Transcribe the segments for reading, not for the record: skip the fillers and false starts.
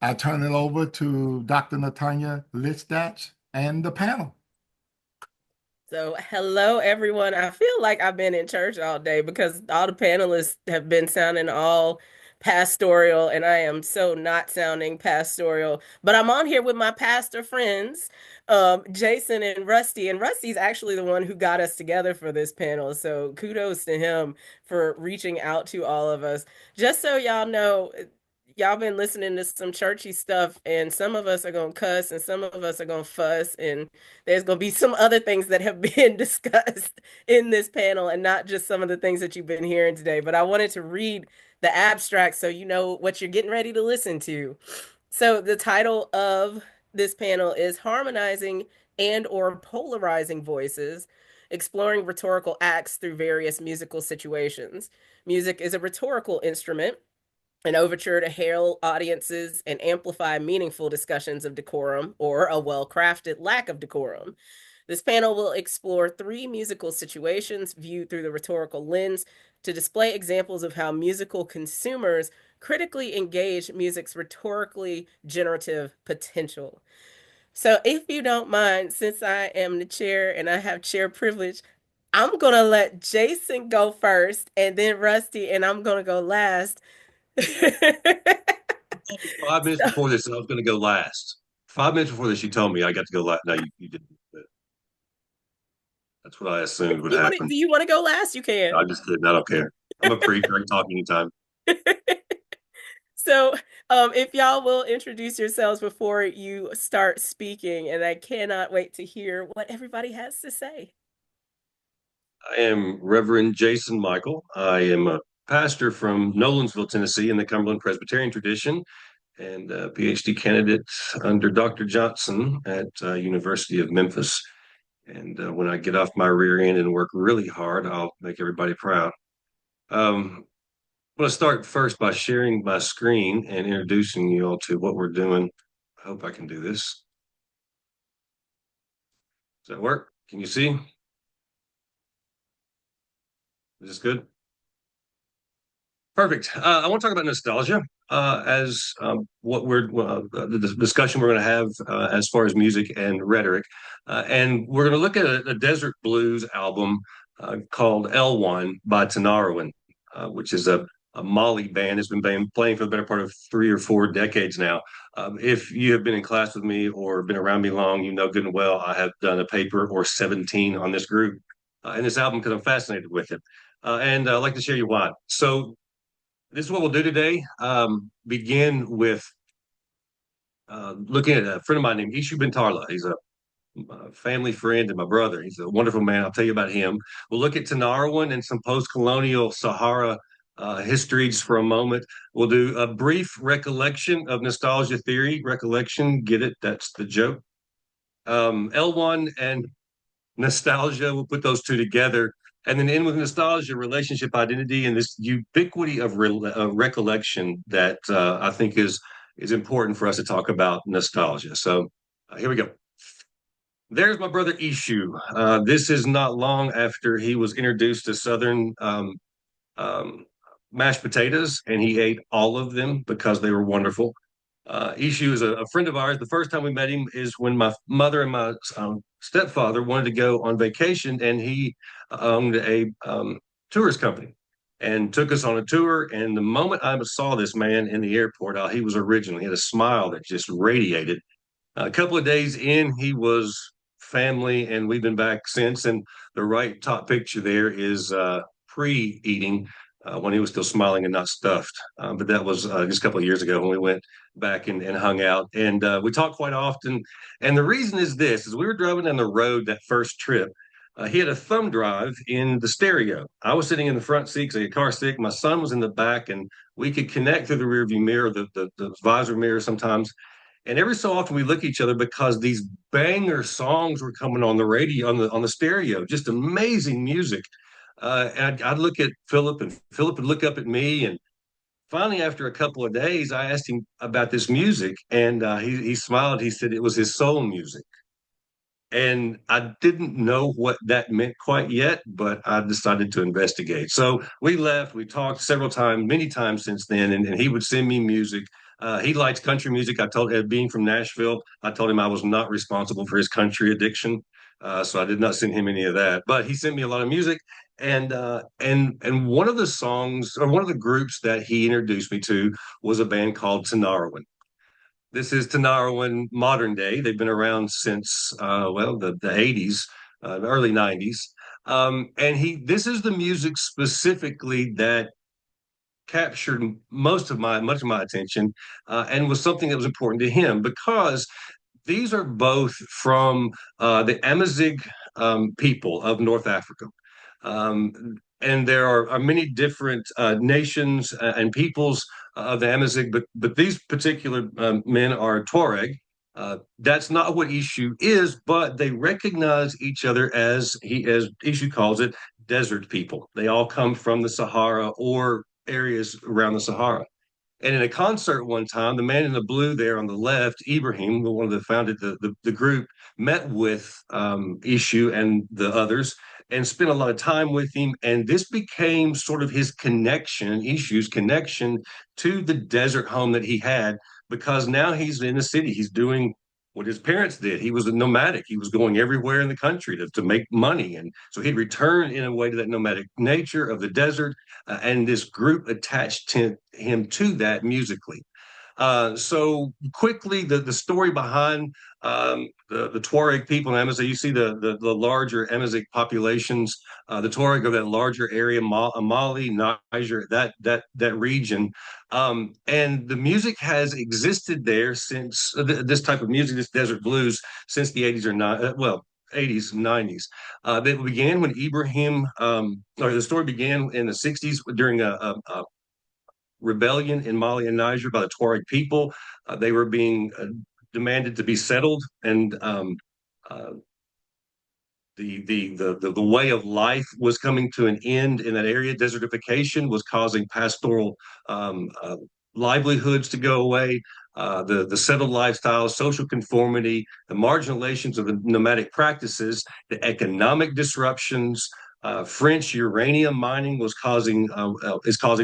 I turn it over to Dr. Natonya Listach and the panel. So, hello everyone. I feel like I've been in church all day because all the panelists have been sounding all pastoral, and I am so not sounding pastoral. But I'm on here with my pastor friends, Jason and Rusty. And Rusty's actually the one who got us together for this panel. So, kudos to him for reaching out to all of us. Just so y'all know, y'all been listening to some churchy stuff, and some of us are gonna cuss, and some of us are gonna fuss, and there's going to be some other things that have been discussed in this panel and not just some of the things that you've been hearing today. But I wanted to read the abstract so you know what you're getting ready to listen to. So the title of this panel is Harmonizing and or Polarizing Voices, Exploring Rhetorical Acts Through Various Musical Situations. Music is a rhetorical instrument, an overture to hail audiences and amplify meaningful discussions of decorum or a well crafted lack of decorum. This panel will explore three musical situations viewed through the rhetorical lens to display examples of how musical consumers critically engage music's rhetorically generative potential. So, if you don't mind, since I am the chair and I have chair privilege, I'm going to let Jason go first and then Rusty, and I'm going to go last. 5 minutes before this, I was going to go last. 5 minutes before this, you told me I got to go last. No, you didn't. But that's what I assumed would You want to, happen. do you want to go last? You can. I'm just kidding. I don't care. I'm a preacher. I can talk anytime. So, if y'all will introduce yourselves before you start speaking, and I cannot wait to hear what everybody has to say. I am Reverend Jason Mikel. I am a pastor from Nolensville, Tennessee, in the Cumberland Presbyterian tradition, and a PhD candidate under Dr. Johnson at University of Memphis. And when I get off my rear end and work really hard, I'll make everybody proud. I'm going to start first by sharing my screen and introducing you all to what we're doing. I hope I can do this. Does that work? Can you see? Is this good? Perfect. I want to talk about nostalgia as what we're the discussion we're going to have as far as music and rhetoric, and we're going to look at a desert blues album called Elwan by Tinarwen, which is a Mali band. It's been playing for the better part of 3 or 4 decades now. If you have been in class with me or been around me long, you know good and well I have done a paper or 17 on this group and this album because I'm fascinated with it. And I'd like to share you why. So this is what we'll do today. Begin with looking at a friend of mine named Ishu Bentarla. He's a family friend and my brother. He's a wonderful man. I'll tell you about him. We'll look at Tinarwen and some post-colonial Sahara histories for a moment. We'll do a brief recollection of nostalgia theory. Recollection, get it? That's the joke. L1 and nostalgia. We'll put those two together, and then end with nostalgia, relationship, identity, and this ubiquity of recollection that I think is important for us to talk about nostalgia. So here we go. There's my brother Ishu. This is not long after he was introduced to Southern um, mashed potatoes, and he ate all of them because they were wonderful. Ishu is a friend of ours. The first time we met him is when my mother and my stepfather wanted to go on vacation, and he owned a tourist company and took us on a tour. And the moment I saw this man in the airport, he was original. He had a smile that just radiated. A couple of days in, he was family, and we've been back since. And the right top picture there is pre-eating when he was still smiling and not stuffed. But that was just a couple of years ago when we went back and hung out. And we talk quite often. And the reason is this: is we were driving down the road that first trip. He had a thumb drive in the stereo. I was sitting in the front seat because I had car sick. My son was in the back, and we could connect through the rearview mirror, the visor mirror sometimes. And every so often we look at each other because these banger songs were coming on the radio, on the stereo, just amazing music. And I'd look at Philip, and Philip would look up at me. And finally, after a couple of days, I asked him about this music, and he smiled. He said it was his soul music. And I didn't know what that meant quite yet, but I decided to investigate. So we left, we talked several times, many times since then, and he would send me music He likes country music. I told being from Nashville, I told him I was not responsible for his country addiction. So I did not send him any of that. But he sent me a lot of music. And one of the songs or one of the groups that he introduced me to was a band called Tinarwen. This is Tinarwen modern day. They've been around since the 80s, the early 90s. And this is the music specifically that captured much of my attention, and was something that was important to him because these are both from the Amazigh people of North Africa. And there are many different nations and peoples of the Amazigh, but these particular men are Tuareg. That's not what Ishu is, but they recognize each other as Ishu calls it, desert people. They all come from the Sahara or areas around the Sahara. And in a concert one time, the man in the blue there on the left, Ibrahim, the one that founded the group, met with Ishu and the others and spent a lot of time with him. And this became sort of his connection, Ishu's connection to the desert home that he had, because now he's in the city. He's doing what his parents did. He was a nomadic. He was going everywhere in the country to make money. And so he'd return in a way to that nomadic nature of the desert. And this group attached him to that musically. So quickly, the story behind the Tuareg people in Amazigh, you see the larger Amazigh populations, the Tuareg of that larger area, Mali, Niger, that region. And the music has existed there since this type of music, this desert blues, since the 80s or not, 80s, 90s. That began when Ibrahim, or the story began in the 60s during a rebellion in Mali and Niger by the Tuareg people. They were being demanded to be settled, and the way of life was coming to an end in that area. Desertification was causing pastoral livelihoods to go away. The settled lifestyles, social conformity, the marginalizations of the nomadic practices, the economic disruptions. French uranium mining is causing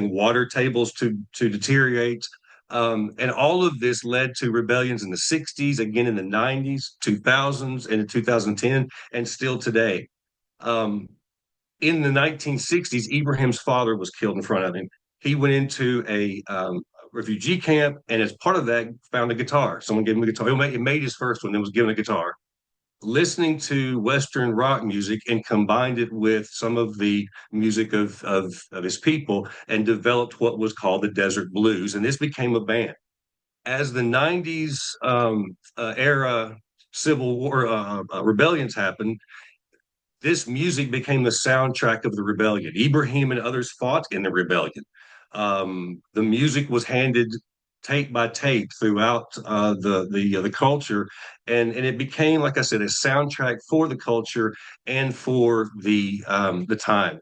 water tables to deteriorate. And all of this led to rebellions in the 60s, again in the 90s, 2000s, and in 2010, and still today. In the 1960s, Ibrahim's father was killed in front of him. He went into a refugee camp, and as part of that, found a guitar. Someone gave him a guitar. He made his first one, then was given a guitar. Listening to Western rock music and combined it with some of the music of his people and developed what was called the Desert Blues. And this became a band. As the 90s era Civil War rebellions happened, this music became the soundtrack of the rebellion. Ibrahim and others fought in the rebellion. The music was handed tape by tape throughout the culture, and it became, like I said, a soundtrack for the culture and for the time.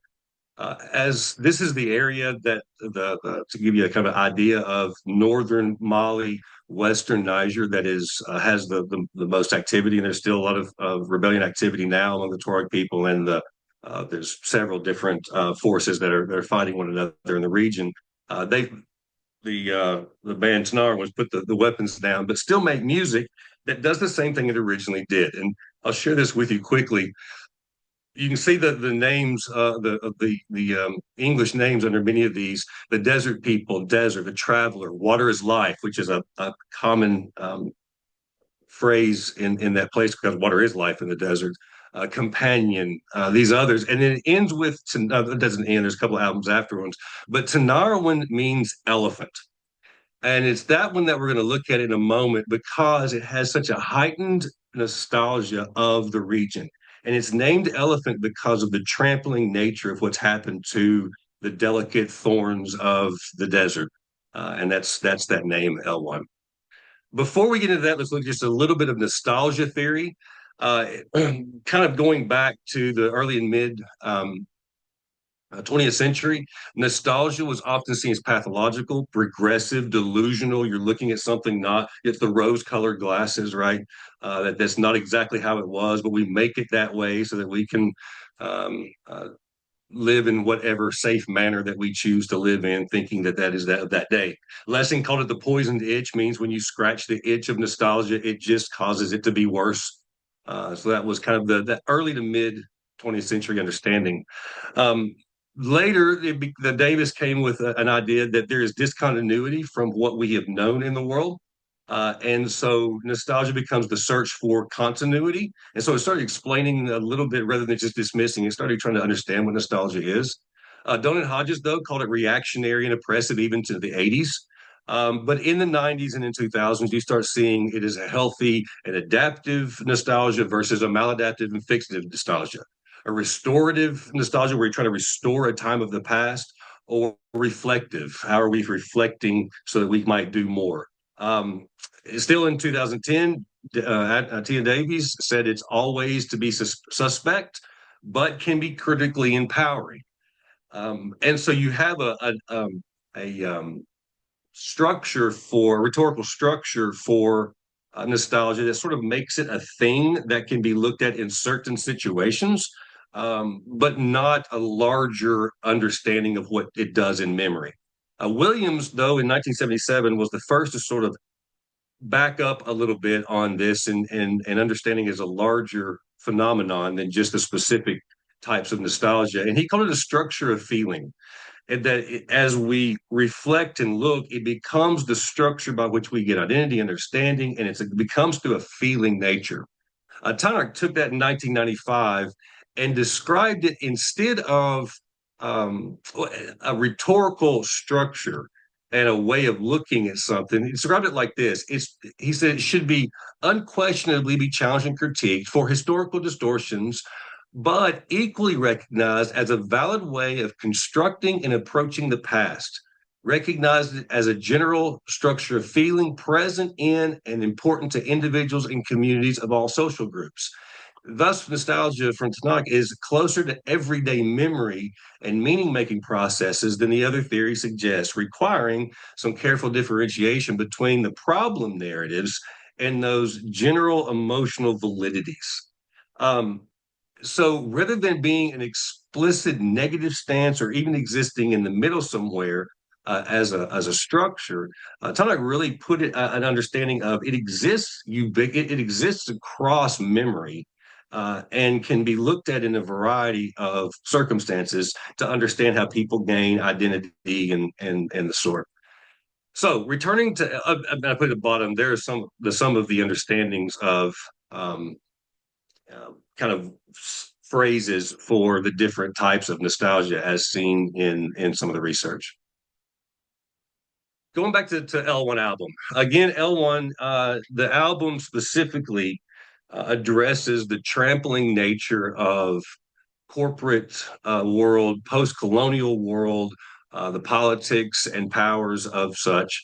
As this is the area that to give you a kind of idea of northern Mali, western Niger, that is has the most activity, and there's still a lot of rebellion activity now among the Tuareg people, and there's several different forces that are fighting one another in the region. They the band Tinarwen was put the weapons down, but still make music that does the same thing it originally did. And I'll share this with you quickly. You can see the names, the English names under many of these: the desert people, desert, the traveler, water is life, which is a common phrase in that place because water is life in the desert. Companion, these others, and then it ends with it doesn't end. There's a couple of albums afterwards, but Tinarwen means elephant. And it's that one that we're going to look at in a moment because it has such a heightened nostalgia of the region. And it's named elephant because of the trampling nature of what's happened to the delicate thorns of the desert. And that's that name, Elwan. Before we get into that, let's look at just a little bit of nostalgia theory, kind of going back to the early and mid 20th century. Nostalgia was often seen as pathological, regressive, delusional. You're looking at something not, it's the rose-colored glasses, right? That's not exactly how it was, but we make it that way so that we can live in whatever safe manner that we choose to live in, thinking that that is that day. Lessing called it the poisoned itch, means when you scratch the itch of nostalgia, it just causes it to be worse. So that was kind of the early to mid 20th century understanding. Um, Later, the Davis came with an idea that there is discontinuity from what we have known in the world. And so nostalgia becomes the search for continuity. And so it started explaining a little bit rather than just dismissing. It started trying to understand what nostalgia is. Donald Hodges, though, called it reactionary and oppressive even to the 80s. But in the 90s and in 2000s, you start seeing it as a healthy and adaptive nostalgia versus a maladaptive and fixative nostalgia. A restorative nostalgia where you're trying to restore a time of the past, or reflective. How are we reflecting so that we might do more? Um, Still in 2010, Tia Davies said it's always to be suspect, but can be critically empowering. And so you have a structure for rhetorical structure for nostalgia that sort of makes it a thing that can be looked at in certain situations, but not a larger understanding of what it does in memory. Williams, though, in 1977 was the first to sort of back up a little bit on this and understanding as a larger phenomenon than just the specific types of nostalgia. And he called it a structure of feeling. And that as we reflect and look, it becomes the structure by which we get identity, understanding, and it becomes through a feeling nature. Tyler took that in 1995 and described it instead of a rhetorical structure and a way of looking at something. He described it like this. He said it should be unquestionably be challenged and critiqued for historical distortions, but equally recognized as a valid way of constructing and approaching the past, recognized as a general structure of feeling present in and important to individuals and communities of all social groups. Thus, nostalgia from Tanakh is closer to everyday memory and meaning making processes than the other theory suggests, requiring some careful differentiation between the problem narratives and those general emotional validities. Um, so rather than being an explicit negative stance or even existing in the middle somewhere as a structure, Tanakh really put it an understanding of it exists. It exists across memory. And can be looked at in a variety of circumstances to understand how people gain identity and the sort. So returning to, I put at the bottom, there are some of the understandings of kind of phrases for the different types of nostalgia as seen in some of the research. Going back to Elwan album again, Elwan, the album specifically addresses the trampling nature of corporate world, post-colonial world, the politics and powers of such,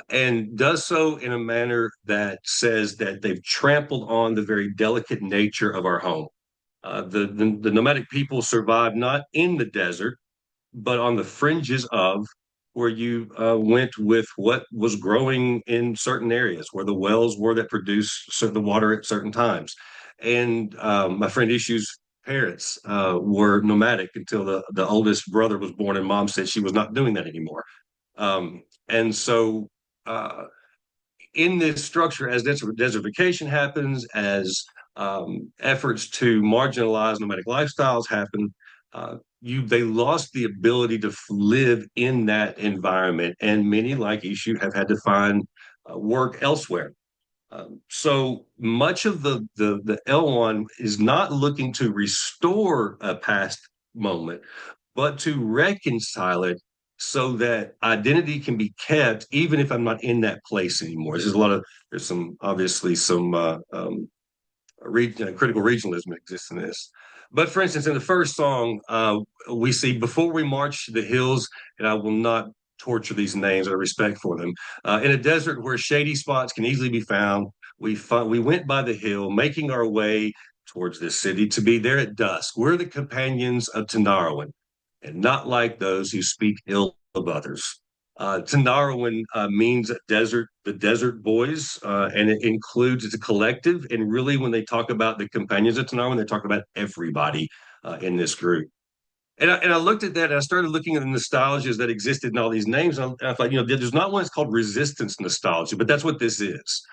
and does so in a manner that says that they've trampled on the very delicate nature of our home. The nomadic people survived not in the desert, but on the fringes of, where you went with what was growing in certain areas, where the wells were that produced certain water at certain times. And my friend Issue's parents were nomadic until the oldest brother was born, and mom said she was not doing that anymore. And so in this structure, as desertification happens, as efforts to marginalize nomadic lifestyles happen, they lost the ability to live in that environment, and many, like Issue, have had to find work elsewhere. So much of the Elwan is not looking to restore a past moment, but to reconcile it so that identity can be kept, even if I'm not in that place anymore. There's some obviously some critical regionalism exists in this. But for instance, in the first song, we see before we march to the hills, and I will not torture these names out of respect for them. In a desert where shady spots can easily be found, we went by the hill, making our way towards this city to be there at dusk. We're the companions of Tinarwen, and not like those who speak ill of others. Tinarwen means the desert boys, and it includes, it's a collective. And really, when they talk about the companions of Tinarwen, they're talking about everybody in this group. And I looked at that and I started looking at the nostalgias that existed in all these names. And I thought, there's not one that's called resistance nostalgia, but that's what this is.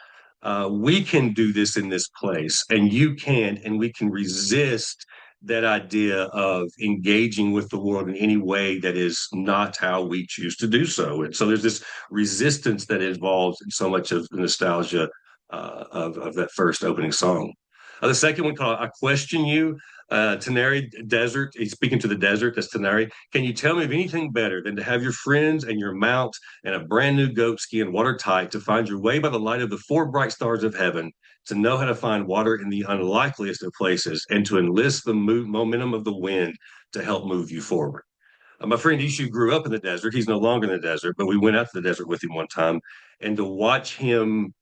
We can do this in this place, and you can, and we can resist that idea of engaging with the world in any way that is not how we choose to do so. And so there's this resistance that involves in so much of the nostalgia of that first opening song. The second one called I Question You. Tenari Desert, he's speaking to the desert, that's Tenari. Can you tell me of anything better than to have your friends and your mount and a brand new goat skin watertight to find your way by the light of the four bright stars of heaven, to know how to find water in the unlikeliest of places, and to enlist the momentum of the wind to help move you forward? My friend Ishu grew up in the desert. He's no longer in the desert, but we went out to the desert with him one time. And to watch him,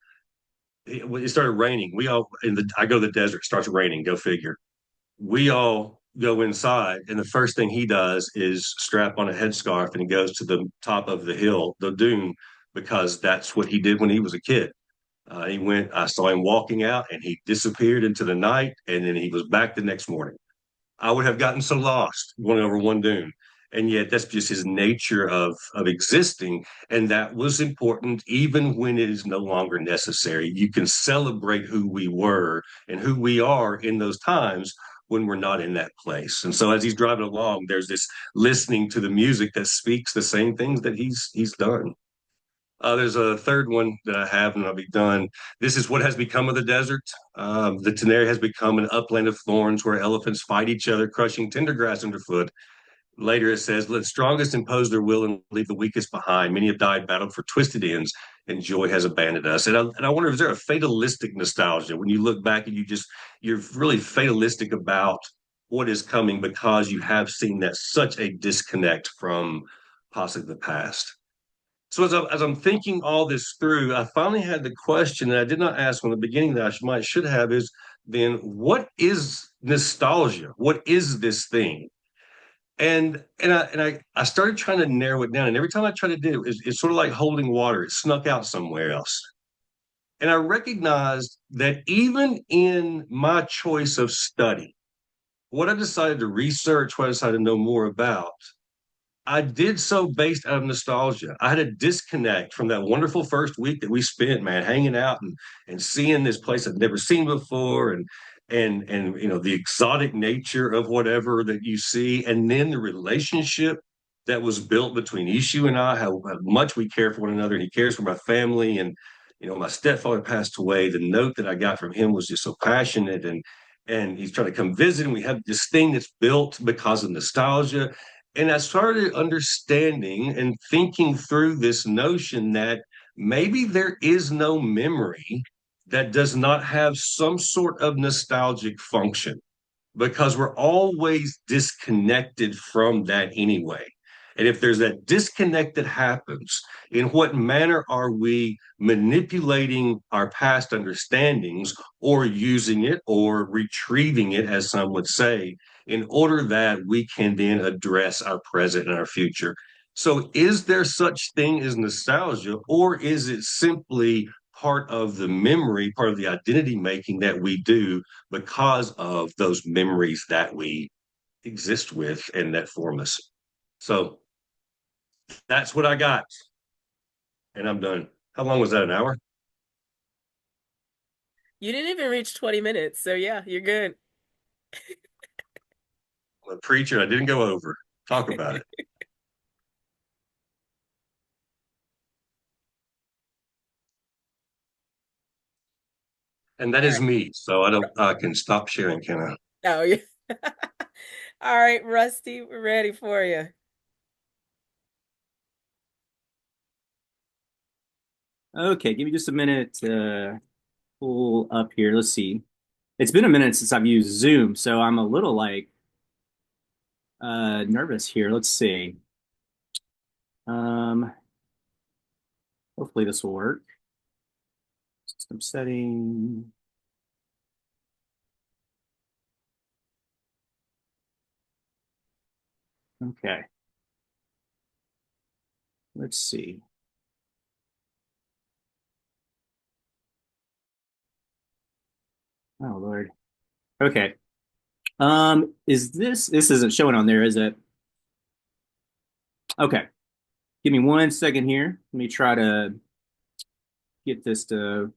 it started raining. I go to the desert, it starts raining, go figure. We all go inside, and the first thing he does is strap on a headscarf and he goes to the top of the hill, the dune, because that's what he did when he was a kid. I saw him walking out, and he disappeared into the night, and then he was back the next morning. I would have gotten so lost going over one dune. And yet that's just his nature of existing. And that was important even when it is no longer necessary. You can celebrate who we were and who we are in those times when we're not in that place. And so as he's driving along, there's this listening to the music that speaks the same things that he's done. There's a third one that I have, and I'll be done. This is what has become of the desert. The Tenere has become an upland of thorns where elephants fight each other, crushing tender grass underfoot. Later it says, let the strongest impose their will and leave the weakest behind. Many have died, battled for twisted ends, and joy has abandoned us. And I wonder, is there a fatalistic nostalgia when you look back and you're really fatalistic about what is coming because you have seen that such a disconnect from possibly the past? So as I'm thinking all this through, I finally had the question that I did not ask from the beginning that should have is then what is nostalgia? What is this thing? And I started trying to narrow it down. And every time I try to do it, it's sort of like holding water. It snuck out somewhere else. And I recognized that even in my choice of study, what I decided to research, what I decided to know more about, I did so based out of nostalgia. I had a disconnect from that wonderful first week that we spent, man, hanging out and seeing this place I'd never seen before, and the exotic nature of whatever that you see, and then the relationship that was built between Ishu and I, how much we care for one another, and he cares for my family. And my stepfather passed away. The note that I got from him was just so passionate, and he's trying to come visit, and we have this thing that's built because of nostalgia. And I started understanding and thinking through this notion that maybe there is no memory that does not have some sort of nostalgic function, because we're always disconnected from that anyway. And if there's that disconnect that happens, in what manner are we manipulating our past understandings or using it or retrieving it, as some would say, in order that we can then address our present and our future? So, is there such thing as nostalgia, or is it simply part of the memory, part of the identity making that we do because of those memories that we exist with and that form us? So that's what I got, and I'm done. How long was that? An hour? You didn't even reach 20 minutes, so yeah, you're good. I'm a preacher. I didn't go over. Talk about it. And that All is right. me. So I can stop sharing, can I? Oh, yeah. All right, Rusty, we're ready for you. Okay, give me just a minute to pull up here. Let's see. It's been a minute since I've used Zoom, so I'm a little nervous here. Let's see. Um, Hopefully this will work. System setting. Okay. Let's see. Oh Lord. Okay. Is this isn't showing on there, is it? Okay. Give me 1 second here. Let me try to get this to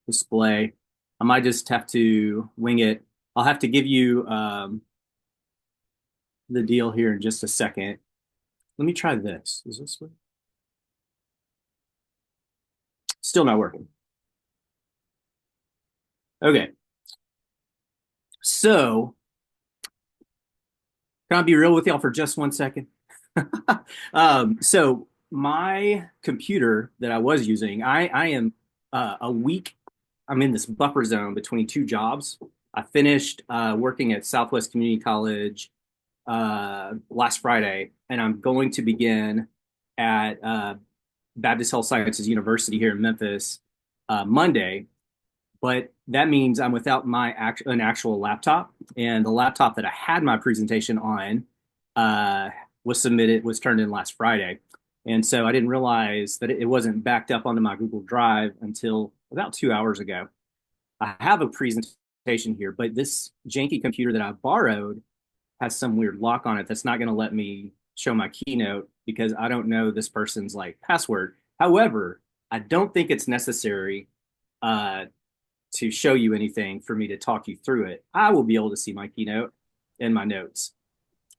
display. I might just have to wing it. I'll have to give you the deal here in just a second. Let me try this. Is this work? Still not working. Okay. So, can I be real with y'all for just 1 second? So my computer that I was using, I am a week. I'm in this buffer zone between two jobs. I finished working at Southwest Community College last Friday, and I'm going to begin at Baptist Health Sciences University here in Memphis Monday. But that means I'm without an actual laptop, and the laptop that I had my presentation on was turned in last Friday, and so I didn't realize that it wasn't backed up onto my Google Drive until about 2 hours ago. I have a presentation here, but this janky computer that I borrowed has some weird lock on it that's not going to let me show my keynote because I don't know this person's like password. However, I don't think it's necessary to show you anything for me to talk you through it. I will be able to see my keynote and my notes.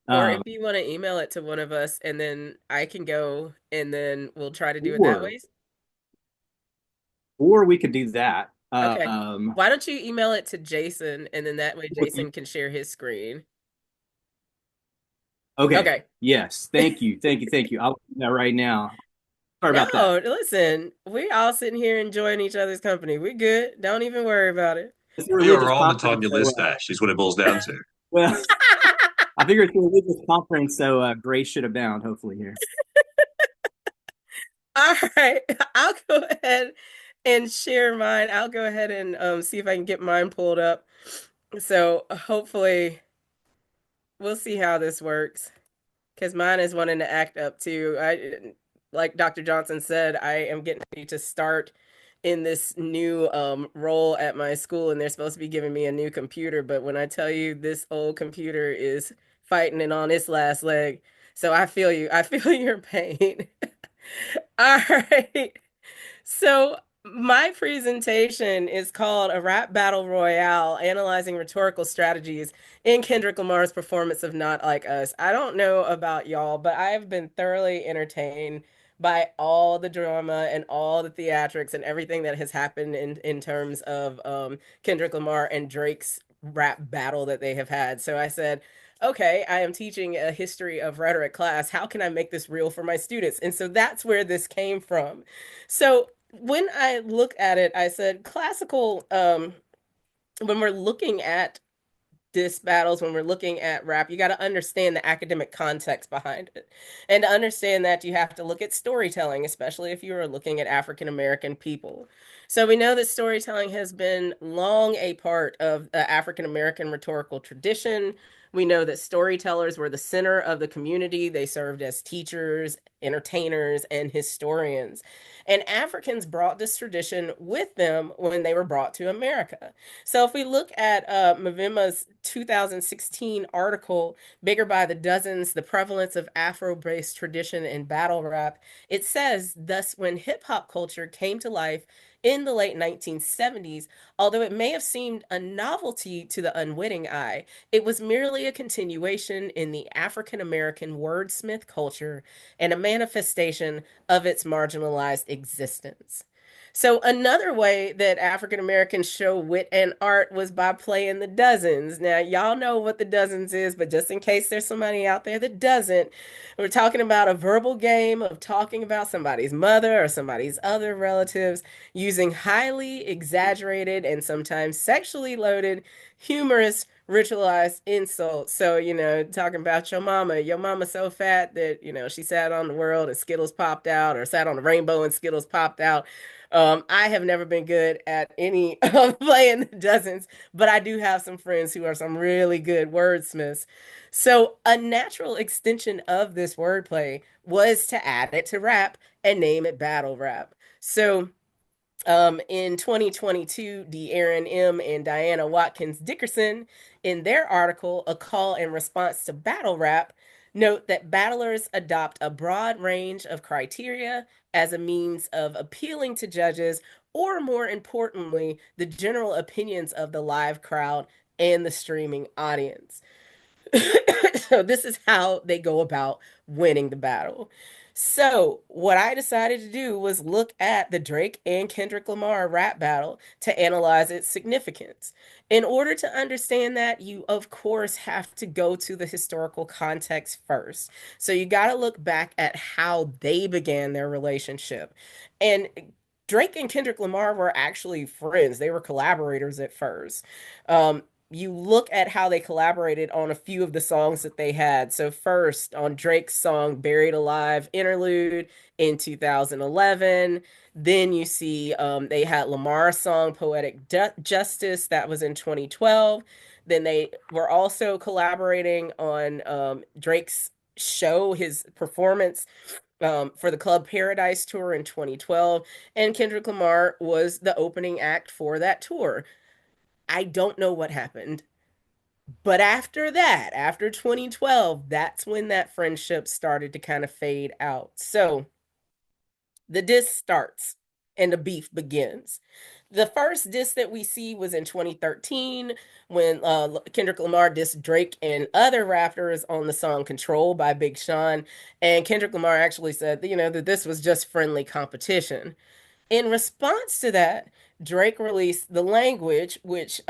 Or if you want to email it to one of us and then I can go and then we'll try to do it that way. Or we could do that. Okay. Why don't you email it to Jason and then that way Jason can share his screen. Okay. Yes. Thank you. Thank you. Thank you. I'll do that right now. Sorry about that. No, listen, we all sitting here enjoying each other's company. We good. Don't even worry about it. We are all Natonya Listach is what it boils down to. Well, I figure it's a religious conference, so grace should abound, hopefully, here. All right. I'll go ahead and share mine. I'll go ahead and see if I can get mine pulled up. So hopefully we'll see how this works. Because mine is wanting to act up too. Like Dr. Johnson said, I am getting ready to start in this new role at my school, and they're supposed to be giving me a new computer. But when I tell you this old computer is fighting it on its last leg, so I feel you. I feel your pain. All right. So my presentation is called A Rap Battle Royale, Analyzing Rhetorical Strategies in Kendrick Lamar's Performance of Not Like Us. I don't know about y'all, but I have been thoroughly entertained by all the drama and all the theatrics and everything that has happened in terms of Kendrick Lamar and Drake's rap battle that they have had. So I said, okay, I am teaching a history of rhetoric class. How can I make this real for my students? And so that's where this came from. So when I look at it, I said classical, when we're looking at diss battles, when we're looking at rap, you got to understand the academic context behind it. And to understand that, you have to look at storytelling, especially if you are looking at African American people. So we know that storytelling has been long a part of the African American rhetorical tradition. We know that storytellers were the center of the community. They served as teachers, entertainers, and historians. And Africans brought this tradition with them when they were brought to America. So if we look at Mavema's 2016 article, Bigger by the Dozens, The Prevalence of Afro-Based Tradition in Battle Rap, it says, thus, when hip-hop culture came to life in the late 1970s, although it may have seemed a novelty to the unwitting eye, it was merely a continuation in the African American wordsmith culture and a manifestation of its marginalized existence. So another way that African Americans show wit and art was by playing the dozens. Now, y'all know what the dozens is, but just in case there's somebody out there that doesn't, we're talking about a verbal game of talking about somebody's mother or somebody's other relatives using highly exaggerated and sometimes sexually loaded, humorous, ritualized insults. So, talking about your mama so fat that, she sat on the world and Skittles popped out, or sat on the rainbow and Skittles popped out. I have never been good at any of playing the dozens, but I do have some friends who are some really good wordsmiths. So a natural extension of this wordplay was to add it to rap and name it battle rap. So in 2022, De'Aaron M. and Diana Watkins Dickerson, in their article, A Call and Response to Battle Rap, Note that battlers adopt a broad range of criteria as a means of appealing to judges, or more importantly, the general opinions of the live crowd and the streaming audience. So this is how they go about winning the battle. So what I decided to do was look at the Drake and Kendrick Lamar rap battle to analyze its significance. In order to understand that, you of course have to go to the historical context first. So you got to look back at how they began their relationship. And Drake and Kendrick Lamar were actually friends. They were collaborators at first. You look at how they collaborated on a few of the songs that they had. So first on Drake's song Buried Alive interlude in 2011. Then you see they had Lamar's song Poetic Justice, that was in 2012. Then they were also collaborating on Drake's show, his performance for the Club Paradise tour in 2012. And Kendrick Lamar was the opening act for that tour. I don't know what happened. But after that, after 2012, that's when that friendship started to kind of fade out. So the diss starts and the beef begins. The first diss that we see was in 2013 when Kendrick Lamar dissed Drake and other rappers on the song Control by Big Sean. And Kendrick Lamar actually said, that this was just friendly competition. In response to that, Drake released The Language, which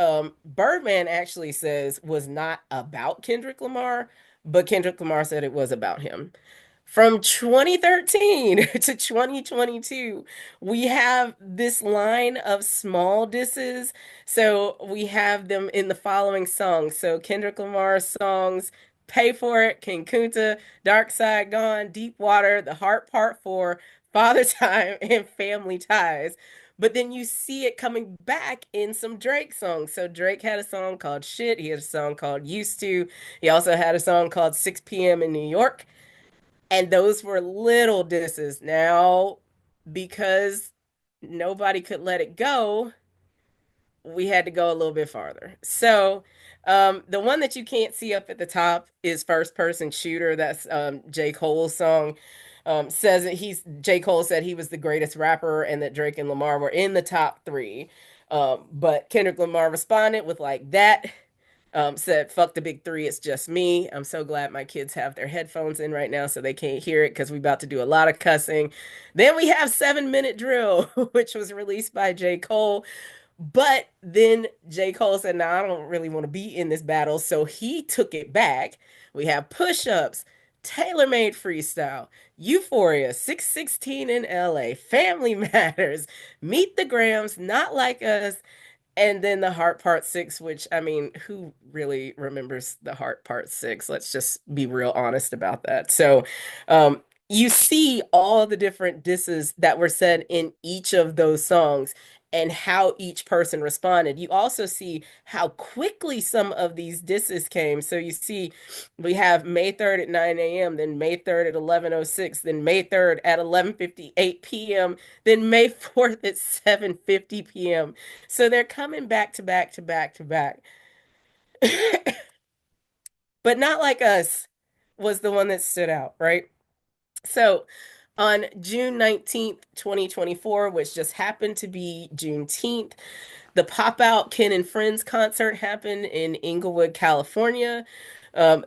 Birdman actually says was not about Kendrick Lamar, but Kendrick Lamar said it was about him. From 2013 to 2022, we have this line of small disses. So we have them in the following songs. So Kendrick Lamar's songs, Pay For It, King Kunta, Dark Side Gone, Deep Water, The Heart Part 4, Father Time, and Family Ties. But then you see it coming back in some Drake songs. So Drake had a song called Shit. He had a song called Used To. He also had a song called 6 p.m. in New York. And those were little disses. Now, because nobody could let it go, we had to go a little bit farther. So, the one that you can't see up at the top is First Person Shooter. That's J. Cole's song. Says that J. Cole said he was the greatest rapper and that Drake and Lamar were in the top three. But Kendrick Lamar responded with like that. Said, fuck the big three, it's just me. I'm so glad my kids have their headphones in right now so they can't hear it because we're about to do a lot of cussing. Then we have 7 Minute Drill, which was released by J. Cole. But then J. Cole said, nah, I don't really want to be in this battle. So he took it back. We have Push Ups, Tailor Made Freestyle, Euphoria, 616 in LA, Family Matters, Meet the Grams, Not Like Us, and then the Heart Part 6, which, I mean, who really remembers the Heart Part 6? Let's just be real honest about that. So, you see all the different disses that were said in each of those songs and how each person responded. You also see how quickly some of these disses came. So you see, we have May 3rd at 9 a.m., then May 3rd at 11:06, then May 3rd at 11:58 p.m., then May 4th at 7:50 p.m. So they're coming back to back to back to back. But Not Like Us was the one that stood out, right? So on June 19th, 2024, which just happened to be Juneteenth, the Pop Out Ken and Friends concert happened in Inglewood, California.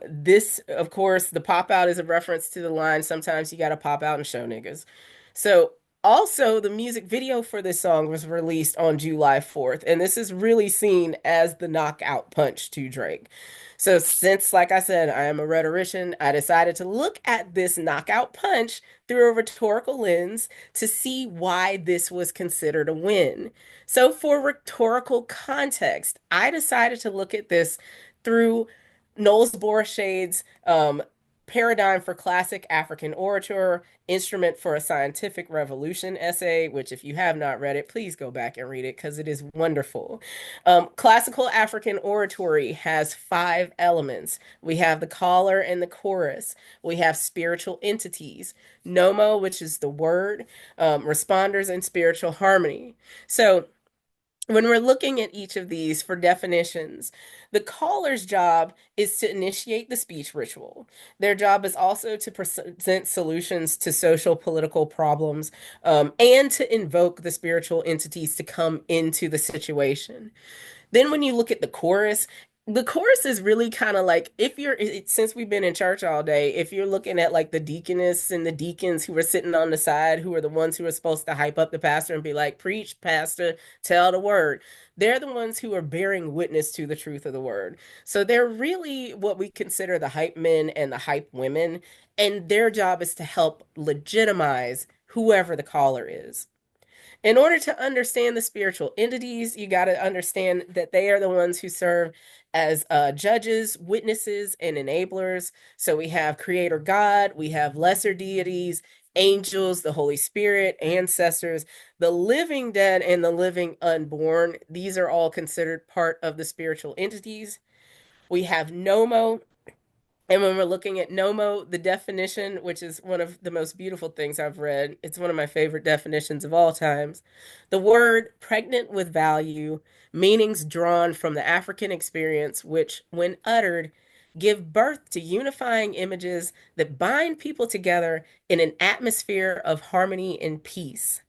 This, of course, the pop out is a reference to the line, sometimes you gotta pop out and show niggas. So also, the music video for this song was released on July 4th, and this is really seen as the knockout punch to Drake. So, since, like I said, I am a rhetorician, I decided to look at this knockout punch through a rhetorical lens to see why this was considered a win. So, for rhetorical context, I decided to look at this through Knowles Borshaide's Paradigm for Classic African Orator, Instrument for a Scientific Revolution essay, which, if you have not read it, please go back and read it because it is wonderful. Classical African oratory has 5 elements. We have the caller and the chorus. We have spiritual entities, nomo, which is the word, responders, and spiritual harmony. So, when we're looking at each of these for definitions, the caller's job is to initiate the speech ritual. Their job is also to present solutions to social political problems, and to invoke the spiritual entities to come into the situation. Then when you look at the chorus is really kind of like, if you're, since we've been in church all day, if you're looking at like the deaconess and the deacons who are sitting on the side, who are the ones who are supposed to hype up the pastor and be like, preach, pastor, tell the word. They're the ones who are bearing witness to the truth of the word. So they're really what we consider the hype men and the hype women. And their job is to help legitimize whoever the caller is. In order to understand the spiritual entities, you got to understand that they are the ones who serve as judges, witnesses, and enablers. So we have Creator God, we have lesser deities, angels, the Holy Spirit, ancestors, the living dead, and the living unborn. These are all considered part of the spiritual entities. We have Nomo, and when we're looking at Nomo, the definition, which is one of the most beautiful things I've read, it's one of my favorite definitions of all times. The word pregnant with value, meanings drawn from the African experience, which, when uttered, give birth to unifying images that bind people together in an atmosphere of harmony and peace.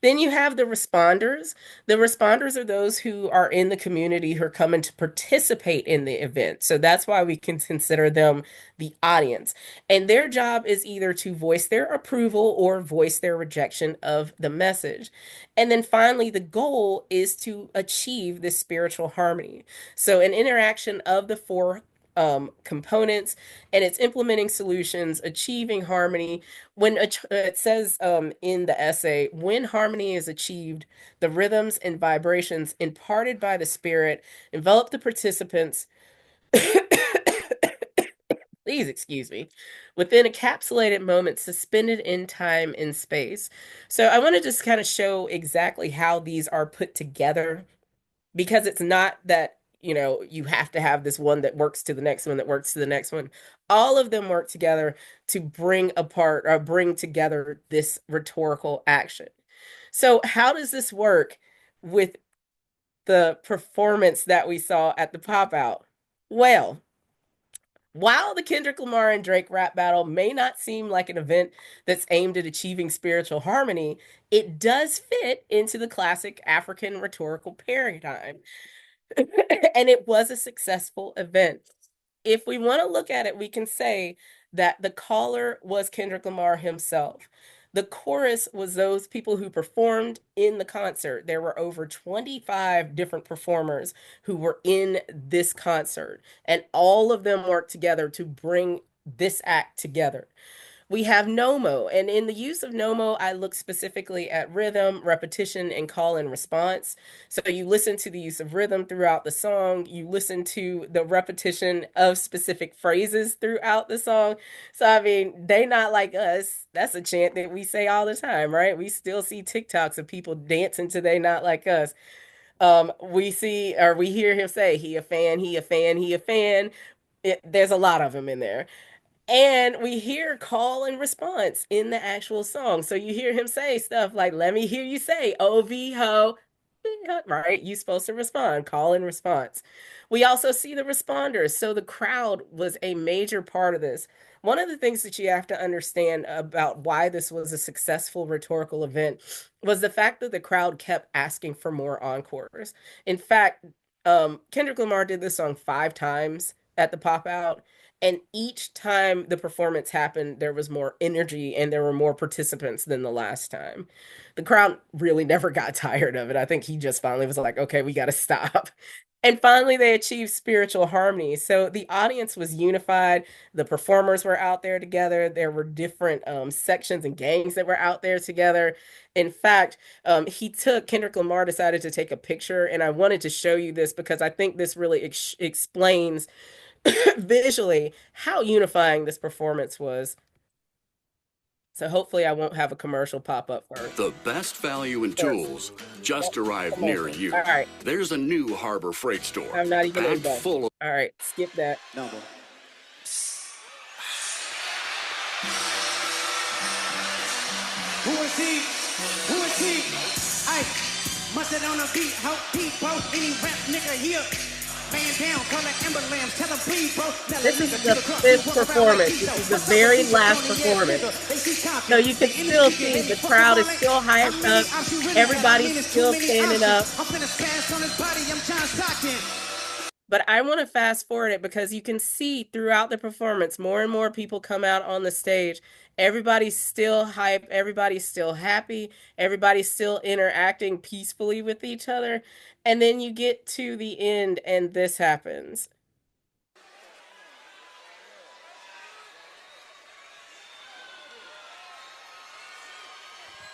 Then you have the responders. The responders are those who are in the community who are coming to participate in the event. So that's why we can consider them the audience. And their job is either to voice their approval or voice their rejection of the message. And then finally, the goal is to achieve this spiritual harmony. So an interaction of the four components, and it's implementing solutions, achieving harmony. When it says in the essay, when harmony is achieved, the rhythms and vibrations imparted by the spirit envelop the participants, please excuse me, within a capsulated moment suspended in time and space. So I want to just kind of show exactly how these are put together, because it's not that, you have to have this one that works to the next one that works to the next one. All of them work together to bring apart or bring together this rhetorical action. So how does this work with the performance that we saw at the pop out? Well, while the Kendrick Lamar and Drake rap battle may not seem like an event that's aimed at achieving spiritual harmony, it does fit into the classic African rhetorical paradigm. And it was a successful event. If we want to look at it, we can say that the caller was Kendrick Lamar himself. The chorus was those people who performed in the concert. There were over 25 different performers who were in this concert, and all of them worked together to bring this act together. We have Nomo, and in the use of Nomo, I look specifically at rhythm, repetition, and call and response. So you listen to the use of rhythm throughout the song, you listen to the repetition of specific phrases throughout the song. So, I mean, they not like us. That's a chant that we say all the time, right? We still see TikToks of people dancing to They Not Like Us. We see, or we hear him say, he a fan, he a fan, he a fan. There's a lot of them in there. And we hear call and response in the actual song. So you hear him say stuff like, let me hear you say, OV ho, right? You're supposed to respond, call and response. We also see the responders. So the crowd was a major part of this. One of the things that you have to understand about why this was a successful rhetorical event was the fact that the crowd kept asking for more encores. In fact, Kendrick Lamar did this song 5 times at the pop out. And each time the performance happened, there was more energy and there were more participants than the last time. The crowd really never got tired of it. I think he just finally was like, okay, we got to stop. And finally, they achieved spiritual harmony. So the audience was unified. The performers were out there together. There were different sections and gangs that were out there together. In fact, Kendrick Lamar decided to take a picture. And I wanted to show you this because I think this really explains visually how unifying this performance was. So hopefully I won't have a commercial pop up first. The best value in tools just arrived near you. All right. There's a new Harbor Freight store. I'm not even in packed full of. All right, skip that. No, boy. Who is he? Who is he? I busted on a beat, hope people, any rap nigga here. Man down, call it ambulance, tell them please, bro. This is the fifth performance. This is the very last performance. So you can still see the crowd is still hyped up. Everybody's still standing up. But I want to fast forward it because you can see throughout the performance, more and more people come out on the stage. Everybody's still hype. Everybody's still happy. Everybody's still interacting peacefully with each other. And then you get to the end and this happens.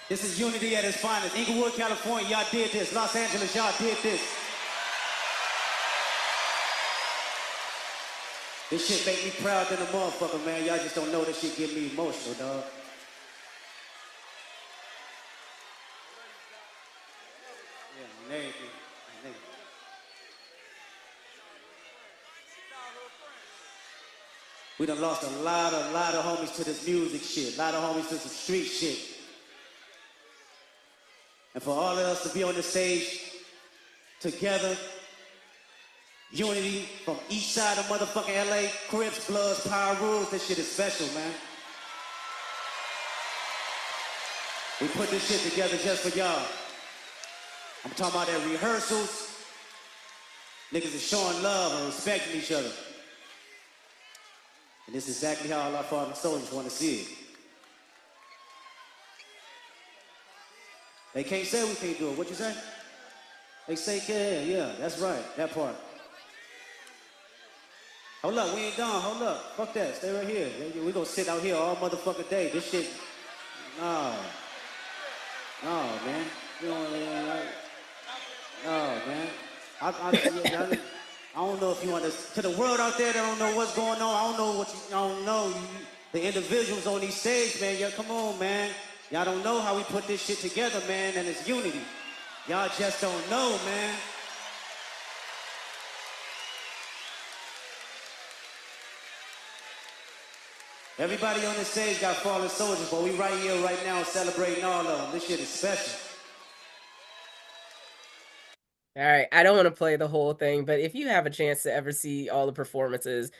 This is unity at its finest. Inglewood, California, y'all did this. Los Angeles, y'all did this. This shit make me proud than a motherfucker, man. Y'all just don't know this shit get me emotional, dog. Yeah, man, everything. We done lost a lot of homies to this music shit. A lot of homies to some street shit. And for all of us to be on the stage together, unity from each side of motherfucking LA, Crips, Bloods, Power Rules, this shit is special, man. We put this shit together just for y'all. I'm talking about at rehearsals, niggas is showing love and respecting each other. And this is exactly how all our fallen soldiers want to see it. They can't say we can't do it. What you say? They say, yeah, that's right, that part. Hold up, we ain't done, hold up. Fuck that, stay right here. We gonna sit out here all motherfucking day. This shit, no, man. You know, no, man. I don't know if you want to the world out there that don't know what's going on. I don't know what you, I don't know. The individuals on these stages, man, yeah, come on, man. Y'all don't know how we put this shit together, man, and it's unity. Y'all just don't know, man. Everybody on this stage got fallen soldiers, but we right here, right now, celebrating all of them. This shit is special. All right, I don't want to play the whole thing, but if you have a chance to ever see all the performances,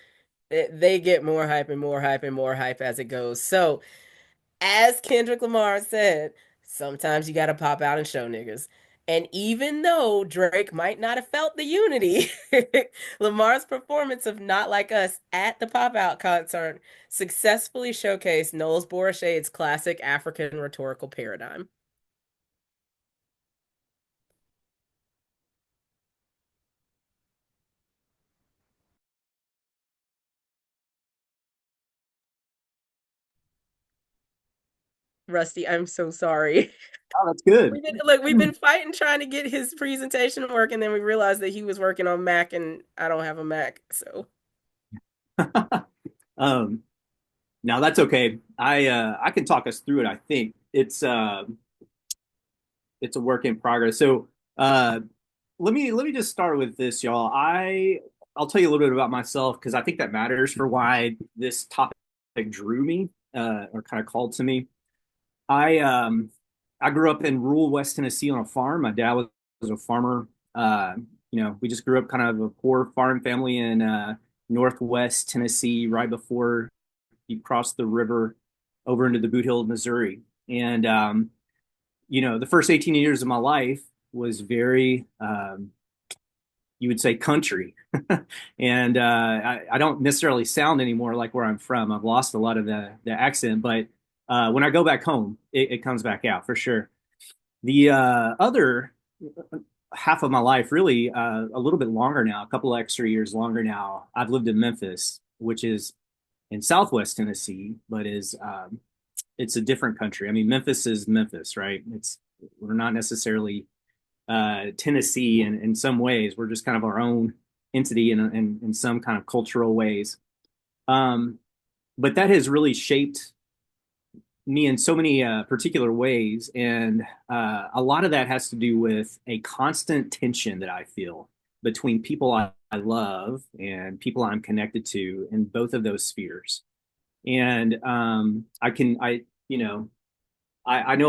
they get more hype and more hype and more hype as it goes. So, as Kendrick Lamar said, sometimes you gotta pop out and show niggas. And even though Drake might not have felt the unity, Lamar's performance of Not Like Us at the Pop Out concert successfully showcased Knowles Borrachade's classic African rhetorical paradigm. Rusty, I'm so sorry. Oh, that's good. We've been fighting trying to get his presentation to work, and then we realized that he was working on Mac, and I don't have a Mac, so. No, that's okay. I can talk us through it. I think it's a work in progress. So let me just start with this, y'all. I'll tell you a little bit about myself because I think that matters for why this topic drew me or kind of called to me. I grew up in rural West Tennessee on a farm. My dad was a farmer. We just grew up kind of a poor farm family in Northwest Tennessee, right before you cross the river over into the Boot Hill of Missouri. And the first 18 years of my life was very, you would say, country. And I don't necessarily sound anymore like where I'm from. I've lost a lot of the accent, but when I go back home, it comes back out for sure. The other half of my life, really a little bit longer now, a couple extra years longer now, I've lived in Memphis, which is in Southwest Tennessee, but it's a different country. I mean, Memphis is Memphis, right? We're not necessarily Tennessee in some ways. We're just kind of our own entity in some kind of cultural ways. But that has really shaped me in so many particular ways. And a lot of that has to do with a constant tension that I feel between people I love and people I'm connected to in both of those spheres. And I know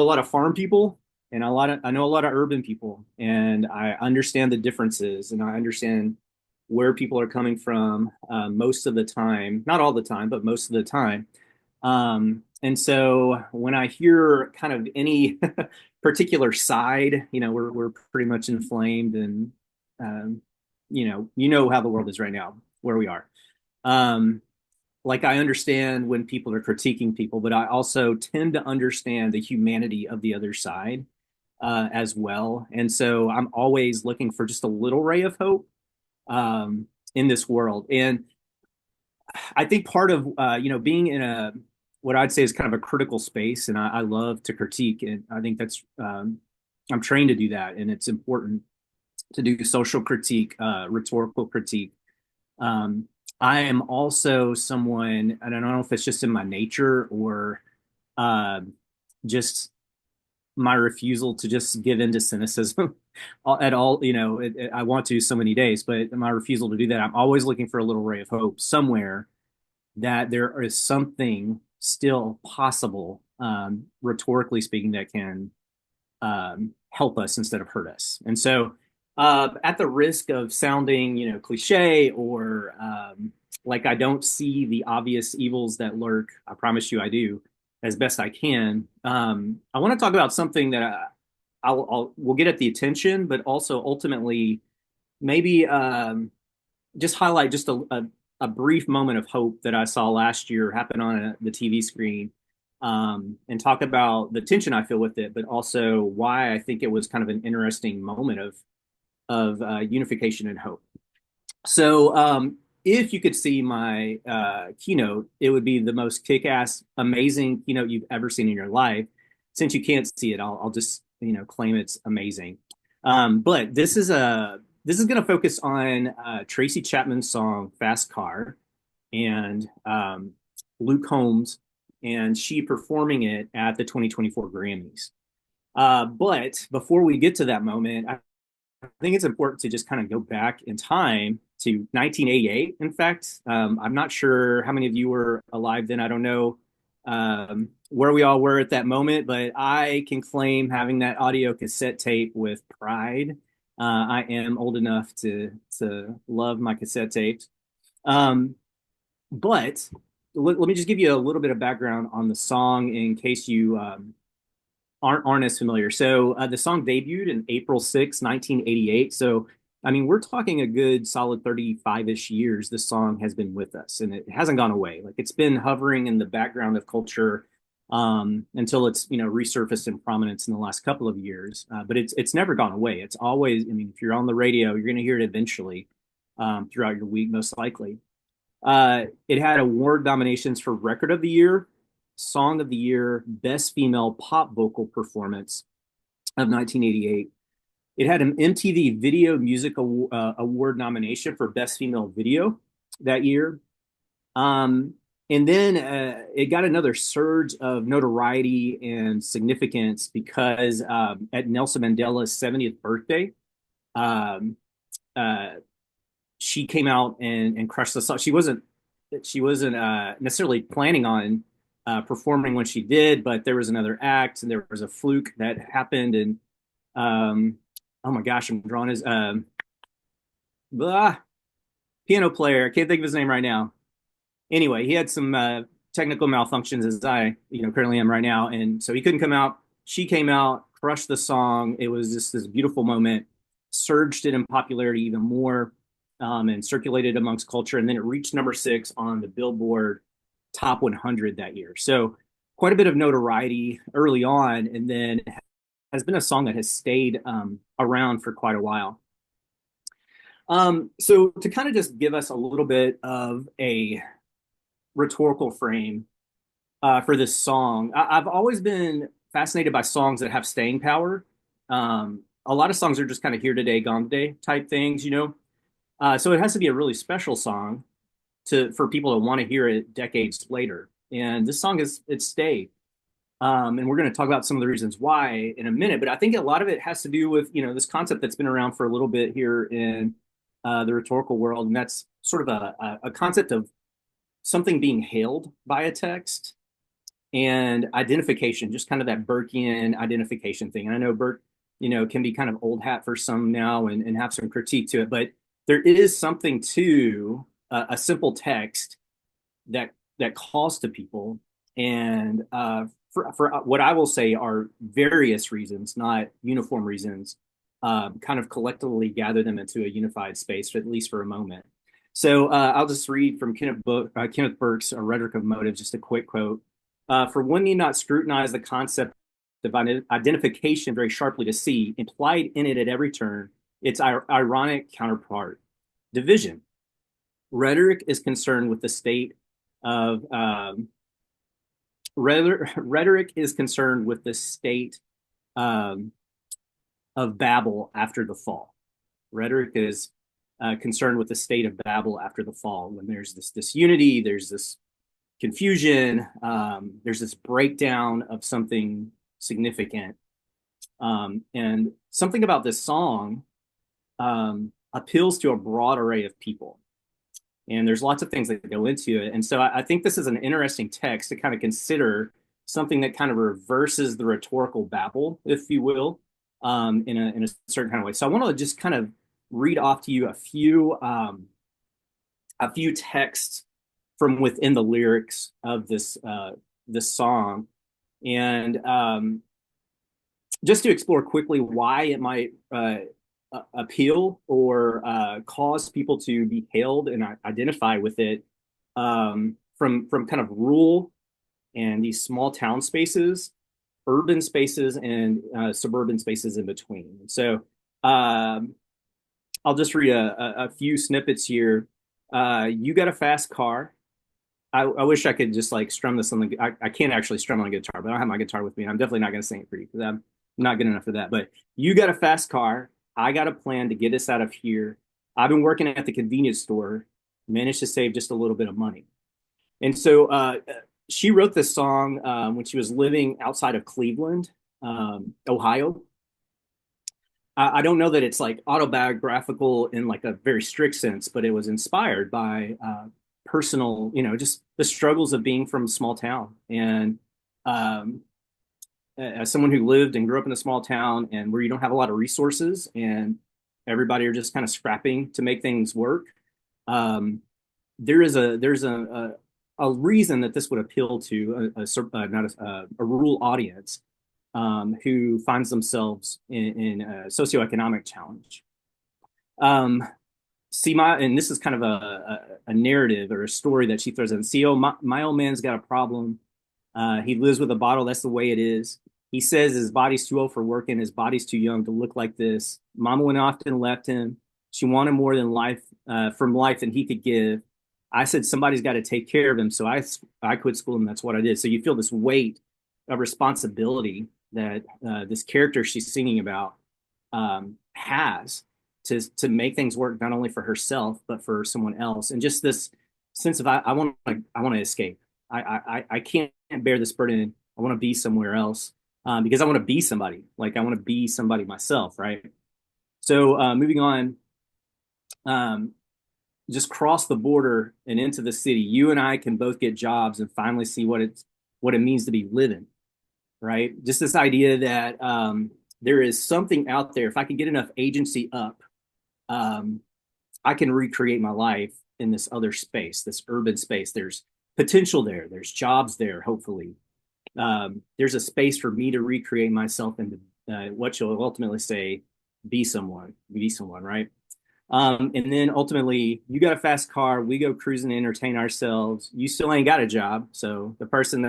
a lot of farm people, and I know a lot of urban people, and I understand the differences, and I understand where people are coming from most of the time, not all the time, but most of the time. And so when I hear kind of any particular side, we're pretty much inflamed, and you know how the world is right now, where we are. Like, I understand when people are critiquing people, but I also tend to understand the humanity of the other side as well. And so I'm always looking for just a little ray of hope in this world. And I think part of being in a what I'd say is kind of a critical space, and I love to critique, and I think that's I'm trained to do that, and it's important to do social critique, rhetorical critique. I am also someone, I don't know if it's just in my nature or just my refusal to just give in to cynicism at all. I want to so many days, but my refusal to do that, I'm always looking for a little ray of hope somewhere, that there is something still possible, rhetorically speaking, that can help us instead of hurt us. And so at the risk of sounding, cliche or like I don't see the obvious evils that lurk, I promise you I do, as best I can. I want to talk about something that we'll get at the attention, but also ultimately maybe just highlight just a brief moment of hope that I saw last year happen on the TV screen, and talk about the tension I feel with it, but also why I think it was kind of an interesting moment of unification and hope. So if you could see my keynote, it would be the most kick-ass, amazing keynote you've ever seen in your life. Since you can't see it, I'll just claim it's amazing. But this is going to focus on Tracy Chapman's song "Fast Car" and Luke Combs, and she performing it at the 2024 Grammys. But before we get to that moment, I think it's important to just kind of go back in time to 1988. In fact, I'm not sure how many of you were alive then. I don't know where we all were at that moment, but I can claim having that audio cassette tape with pride. I am old enough to love my cassette tapes. But let me just give you a little bit of background on the song in case you aren't as familiar. So the song debuted in April 6, 1988. So, I mean, we're talking a good solid 35-ish years this song has been with us, and it hasn't gone away. Like, it's been hovering in the background of culture until it's resurfaced in prominence in the last couple of years. But it's never gone away. It's always, I mean, if you're on the radio, you're going to hear it eventually throughout your week, most likely. It had award nominations for Record of the Year, Song of the Year, Best Female Pop Vocal Performance of 1988. It had an MTV Video Music Award nomination for Best Female Video that year. And then it got another surge of notoriety and significance because at Nelson Mandela's 70th birthday, she came out and crushed the song. She wasn't necessarily planning on performing when she did, but there was another act and there was a fluke that happened. And oh my gosh, I'm drawing his piano player. I can't think of his name right now. Anyway, he had some technical malfunctions, as I currently am right now, and so he couldn't come out. She came out, crushed the song. It was just this beautiful moment, surged it in popularity even more, and circulated amongst culture. And then it reached number 6 on the Billboard Top 100 that year. So quite a bit of notoriety early on, and then has been a song that has stayed around for quite a while. So to kind of just give us a little bit of a rhetorical frame for this song, I've always been fascinated by songs that have staying power. A lot of songs are just kind of here today, gone today type things, so it has to be a really special song for people to want to hear it decades later. And this song it's stayed. And we're going to talk about some of the reasons why in a minute, but I think a lot of it has to do with, this concept that's been around for a little bit here in the rhetorical world. And that's sort of a concept of something being hailed by a text and identification, just kind of that Burkean identification thing. And I know Burke, can be kind of old hat for some now and have some critique to it, but there is something to a simple text that calls to people, and for what I will say are various reasons, not uniform reasons, kind of collectively gather them into a unified space, at least for a moment. So I'll just read from Kenneth Burke's Rhetoric of Motive, just a quick quote. For one need not scrutinize the concept of identification very sharply to see, implied in it at every turn, its ironic counterpart, division. Rhetoric is concerned with the state of rhetoric is concerned with the state of Babel after the fall. Rhetoric is concerned with the state of Babel after the fall, when there's this disunity, there's this confusion, there's this breakdown of something significant. And something about this song appeals to a broad array of people. And there's lots of things that go into it. And so I think this is an interesting text to kind of consider, something that kind of reverses the rhetorical babble, if you will, in a certain kind of way. So I want to just kind of read off to you a few texts from within the lyrics of this song, and just to explore quickly why it might appeal or cause people to be hailed and identify with it, from kind of rural and these small town spaces, urban spaces, and suburban spaces in between. So I'll just read a few snippets here. You got a fast car. I wish I could just like strum this on the. I can't actually strum on a guitar, but I don't have my guitar with me. And I'm definitely not going to sing it for you because I'm not good enough for that. But you got a fast car. I got a plan to get us out of here. I've been working at the convenience store, managed to save just a little bit of money. And so she wrote this song when she was living outside of Cleveland, Ohio. I don't know that it's like autobiographical in like a very strict sense, but it was inspired by personal, just the struggles of being from a small town. And as someone who lived and grew up in a small town and where you don't have a lot of resources and everybody are just kind of scrapping to make things work, there's a reason that this would appeal to a rural audience who finds themselves in a socioeconomic challenge. And this is kind of a narrative or a story that she throws in. See, my old man's got a problem. He lives with a bottle. That's the way it is. He says his body's too old for working. His body's too young to look like this. Mama went off and left him. She wanted more than life from life than he could give. I said, somebody's got to take care of him. So I quit school, and that's what I did. So you feel this weight of responsibility that this character she's singing about has to make things work, not only for herself, but for someone else. And just this sense of, I want to escape. I can't bear this burden. I want to be somewhere else because I want to be somebody. Like I want to be somebody myself, right? So moving on, just cross the border and into the city. You and I can both get jobs and finally see what it means to be living, right? Just this idea that there is something out there. If I can get enough agency up, I can recreate my life in this other space, this urban space. There's potential there. There's jobs there, hopefully. There's a space for me to recreate myself into what you'll ultimately say, be someone, right? And then ultimately, you got a fast car. We go cruising to entertain ourselves. You still ain't got a job. So the person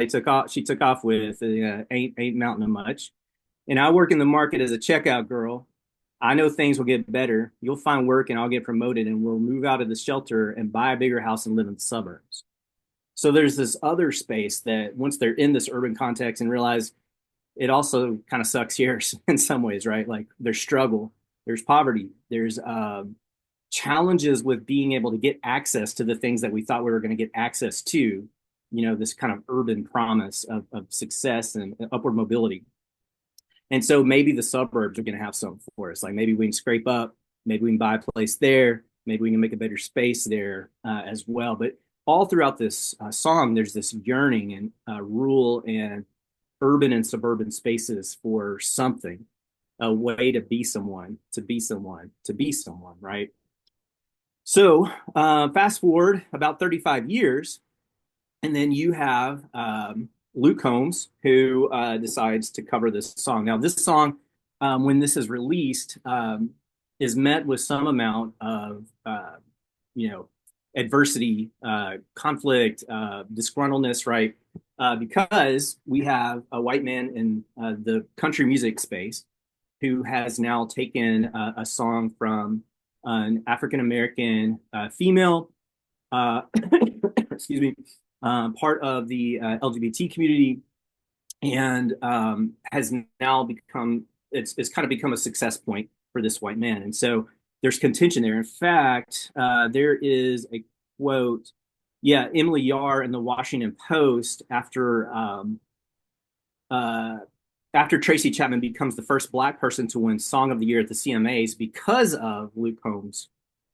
she took off with ain't mounting to much. And I work in the market as a checkout girl. I know things will get better. You'll find work and I'll get promoted and we'll move out of the shelter and buy a bigger house and live in the suburbs. So there's this other space that once they're in this urban context and realize it also kind of sucks here in some ways, right? Like there's struggle, there's poverty, there's challenges with being able to get access to the things that we thought we were going to get access to, this kind of urban promise of success and upward mobility. And so maybe the suburbs are going to have something for us. Like maybe we can scrape up, maybe we can buy a place there, maybe we can make a better space there as well. But all throughout this song, there's this yearning in rural and urban and suburban spaces for something, a way to be someone, to be someone, to be someone, right? So fast forward about 35 years, and then you have Luke Combs, who decides to cover this song. Now, this song, when this is released, is met with some amount of, adversity, conflict, disgruntledness, right? Because we have a white man in the country music space who has now taken a song from an African-American female, excuse me, part of the LGBT community, and has now become, it's kind of become a success point for this white man. And so there's contention there. In fact, there is a quote, Emily Yar in the Washington Post after Tracy Chapman becomes the first Black person to win Song of the Year at the CMAs because of Luke Combs,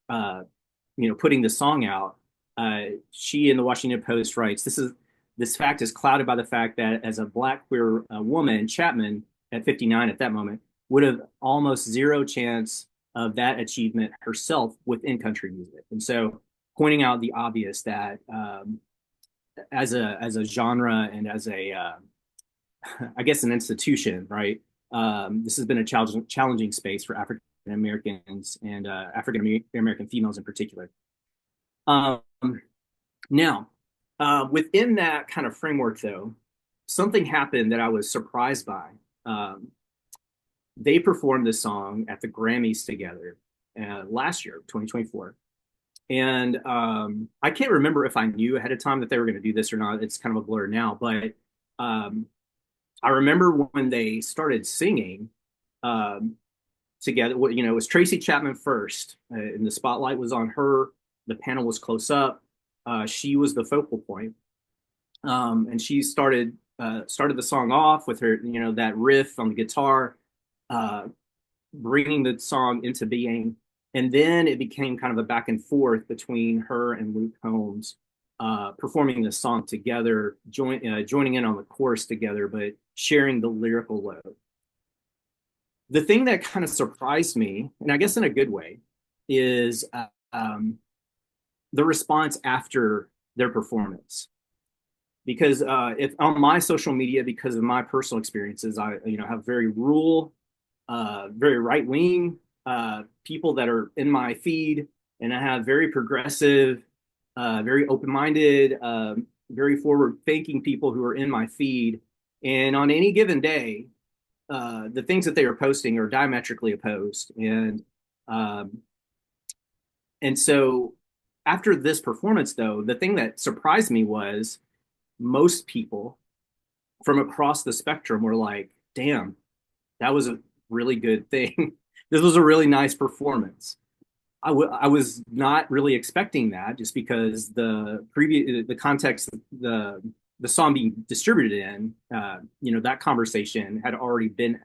putting the song out. She in the Washington Post writes, this fact is clouded by the fact that as a Black queer woman, Chapman, at 59 at that moment, would have almost zero chance of that achievement herself within country music. And so pointing out the obvious that as a genre and as a I guess an institution, right? This has been a challenging space for African Americans and African American females in particular. Now, within that kind of framework, though, something happened that I was surprised by. They performed this song at the Grammys together last year, 2024. And I can't remember if I knew ahead of time that they were going to do this or not. It's kind of a blur now, but I remember when they started singing together, it was Tracy Chapman first, and the spotlight was on her. The panel was close up. She was the focal point. And she started the song off with her, that riff on the guitar, bringing the song into being. And then it became kind of a back and forth between her and Luke Combs, performing the song together, joining in on the chorus together, but sharing the lyrical load. The thing that kind of surprised me, and I guess in a good way, is the response after their performance. Because if on my social media, because of my personal experiences, I have very rural, very right wing people that are in my feed, and I have very progressive, very open-minded, very forward-thinking people who are in my feed. And on any given day, the things that they are posting are diametrically opposed. And so after this performance, though, the thing that surprised me was most people from across the spectrum were like, damn, that was a really good thing. This was a really nice performance. I was not really expecting that, just because the context, the song being distributed in, that conversation had already been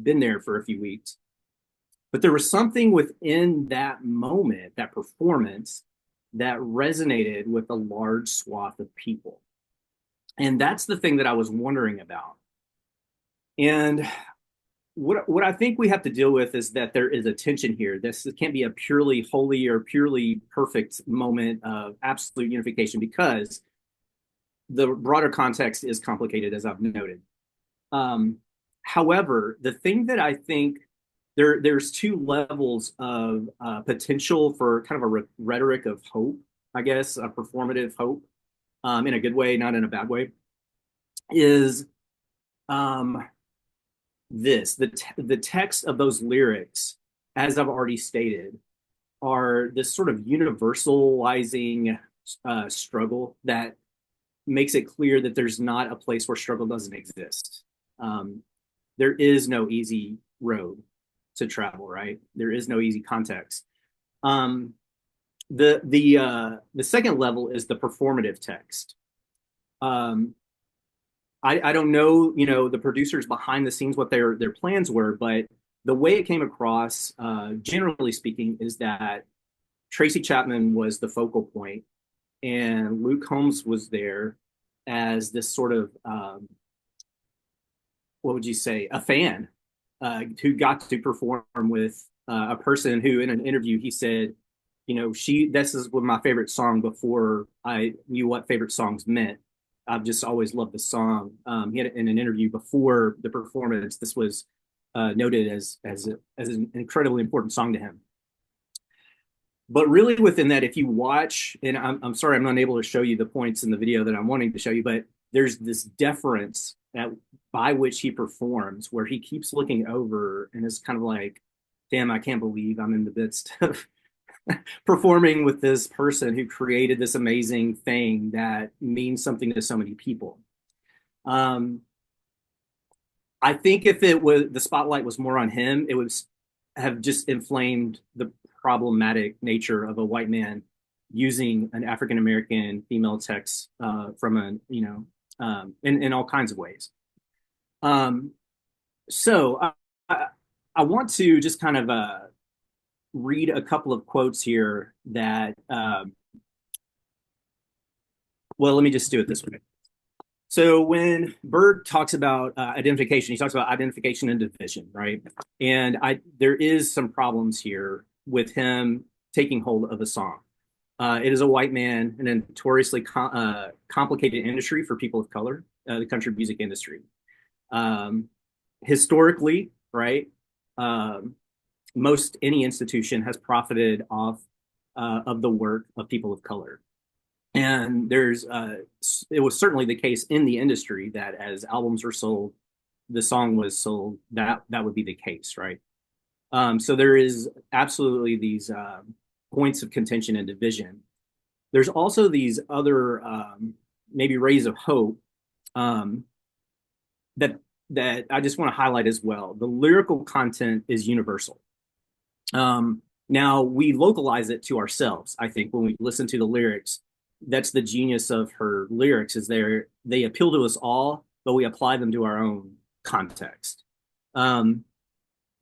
there for a few weeks. But there was something within that moment, that performance, that resonated with a large swath of people. And that's the thing that I was wondering about. And what I think we have to deal with is that there is a tension here. This can't be a purely holy or purely perfect moment of absolute unification, because the broader context is complicated, as I've noted. However, the thing that I think there's two levels of potential for kind of a rhetoric of hope, I guess, a performative hope, in a good way, not in a bad way, is the text of those lyrics, as I've already stated, are this sort of universalizing struggle that makes it clear that there's not a place where struggle doesn't exist. There is no easy road to travel, right? There is no easy context. The second level is the performative text. I don't know, the producers behind the scenes, what their plans were, but the way it came across, generally speaking, is that Tracy Chapman was the focal point, and Luke Combs was there as this sort of what would you say, a fan who got to perform with a person who, in an interview, he said, this is one of my favorite song before I knew what favorite songs meant. I've just always loved the song. He had in an interview before the performance, this was noted as an incredibly important song to him. But really within that, if you watch, and I'm sorry, I'm not able to show you the points in the video that I'm wanting to show you, but there's this deference by which he performs, where he keeps looking over and is kind of like, damn, I can't believe I'm in the midst of performing with this person who created this amazing thing that means something to so many people. I think if the spotlight was more on him, it would have just inflamed the problematic nature of a white man using an African-American female text from in all kinds of ways. So I want to just kind of read a couple of quotes here that, well, let me just do it this way. So when Bird talks about identification, he talks about identification and division, right? And there is some problems here with him taking hold of a song. It is a white man in a notoriously complicated industry for people of color, the country music industry. Historically, right, most any institution has profited off of the work of people of color. And it was certainly the case in the industry that as albums were sold, the song was sold, that would be the case, right? So there is absolutely these points of contention and division. There's also these other maybe rays of hope that I just want to highlight as well. The lyrical content is universal. Now we localize it to ourselves. I think when we listen to the lyrics, that's the genius of her lyrics, is they appeal to us all, but we apply them to our own context.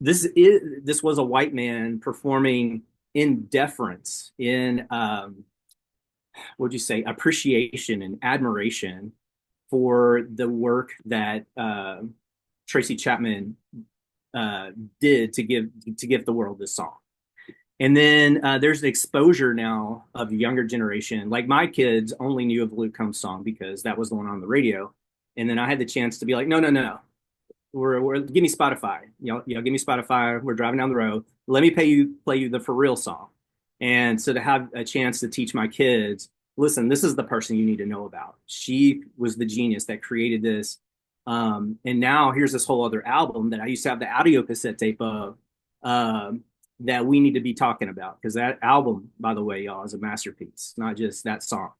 This was a white man performing in deference, in what'd you say, appreciation and admiration for the work that Tracy Chapman did to give the world this song. And then there's the exposure now of the younger generation. Like my kids only knew of the Luke Combs song because that was the one on the radio. And then I had the chance to be like, no. Give me Spotify. Give me Spotify. We're driving down the road. Let me play you the For Real song. And so to have a chance to teach my kids, listen, this is the person you need to know about. She was the genius that created this. And now here's this whole other album that I used to have the audio cassette tape of that we need to be talking about. Because that album, by the way, y'all, is a masterpiece, not just that song.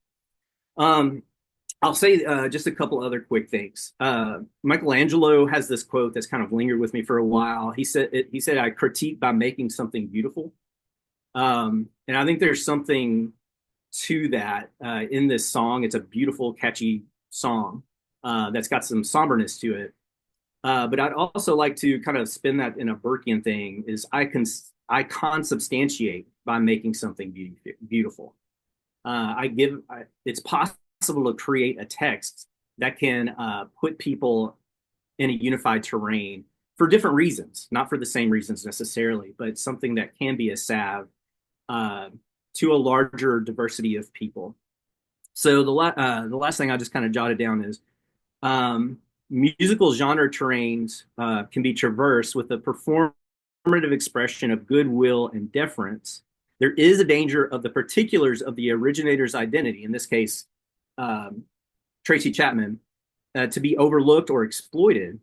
I'll say just a couple other quick things. Michelangelo has this quote that's kind of lingered with me for a while. He said, I critique by making something beautiful. And I think there's something to that in this song. It's a beautiful, catchy song that's got some somberness to it. But I'd also like to kind of spin that in a Burkean thing, is I consubstantiate by making something beautiful. It's possible to create a text that can put people in a unified terrain for different reasons, not for the same reasons necessarily, but something that can be a salve to a larger diversity of people. So the last thing I just kind of jotted down is musical genre terrains can be traversed with a performative expression of goodwill and deference. There is a danger of the particulars of the originator's identity, in this case, Tracy Chapman, to be overlooked or exploited.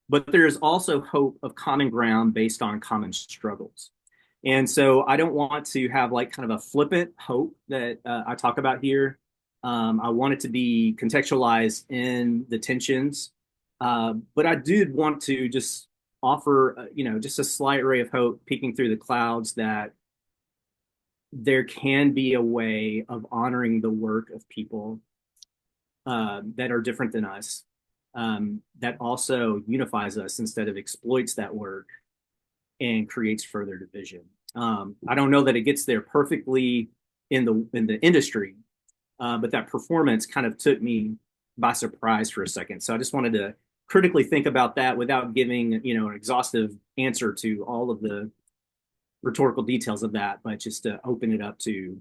But there is also hope of common ground based on common struggles. And so I don't want to have like kind of a flippant hope that I talk about here. I want it to be contextualized in the tensions. But I did want to just offer, just a slight ray of hope peeking through the clouds that there can be a way of honoring the work of people that are different than us, that also unifies us instead of exploits that work and creates further division. I don't know that it gets there perfectly in the industry, but that performance kind of took me by surprise for a second. So I just wanted to critically think about that without giving an exhaustive answer to all of the rhetorical details of that, but just to open it up to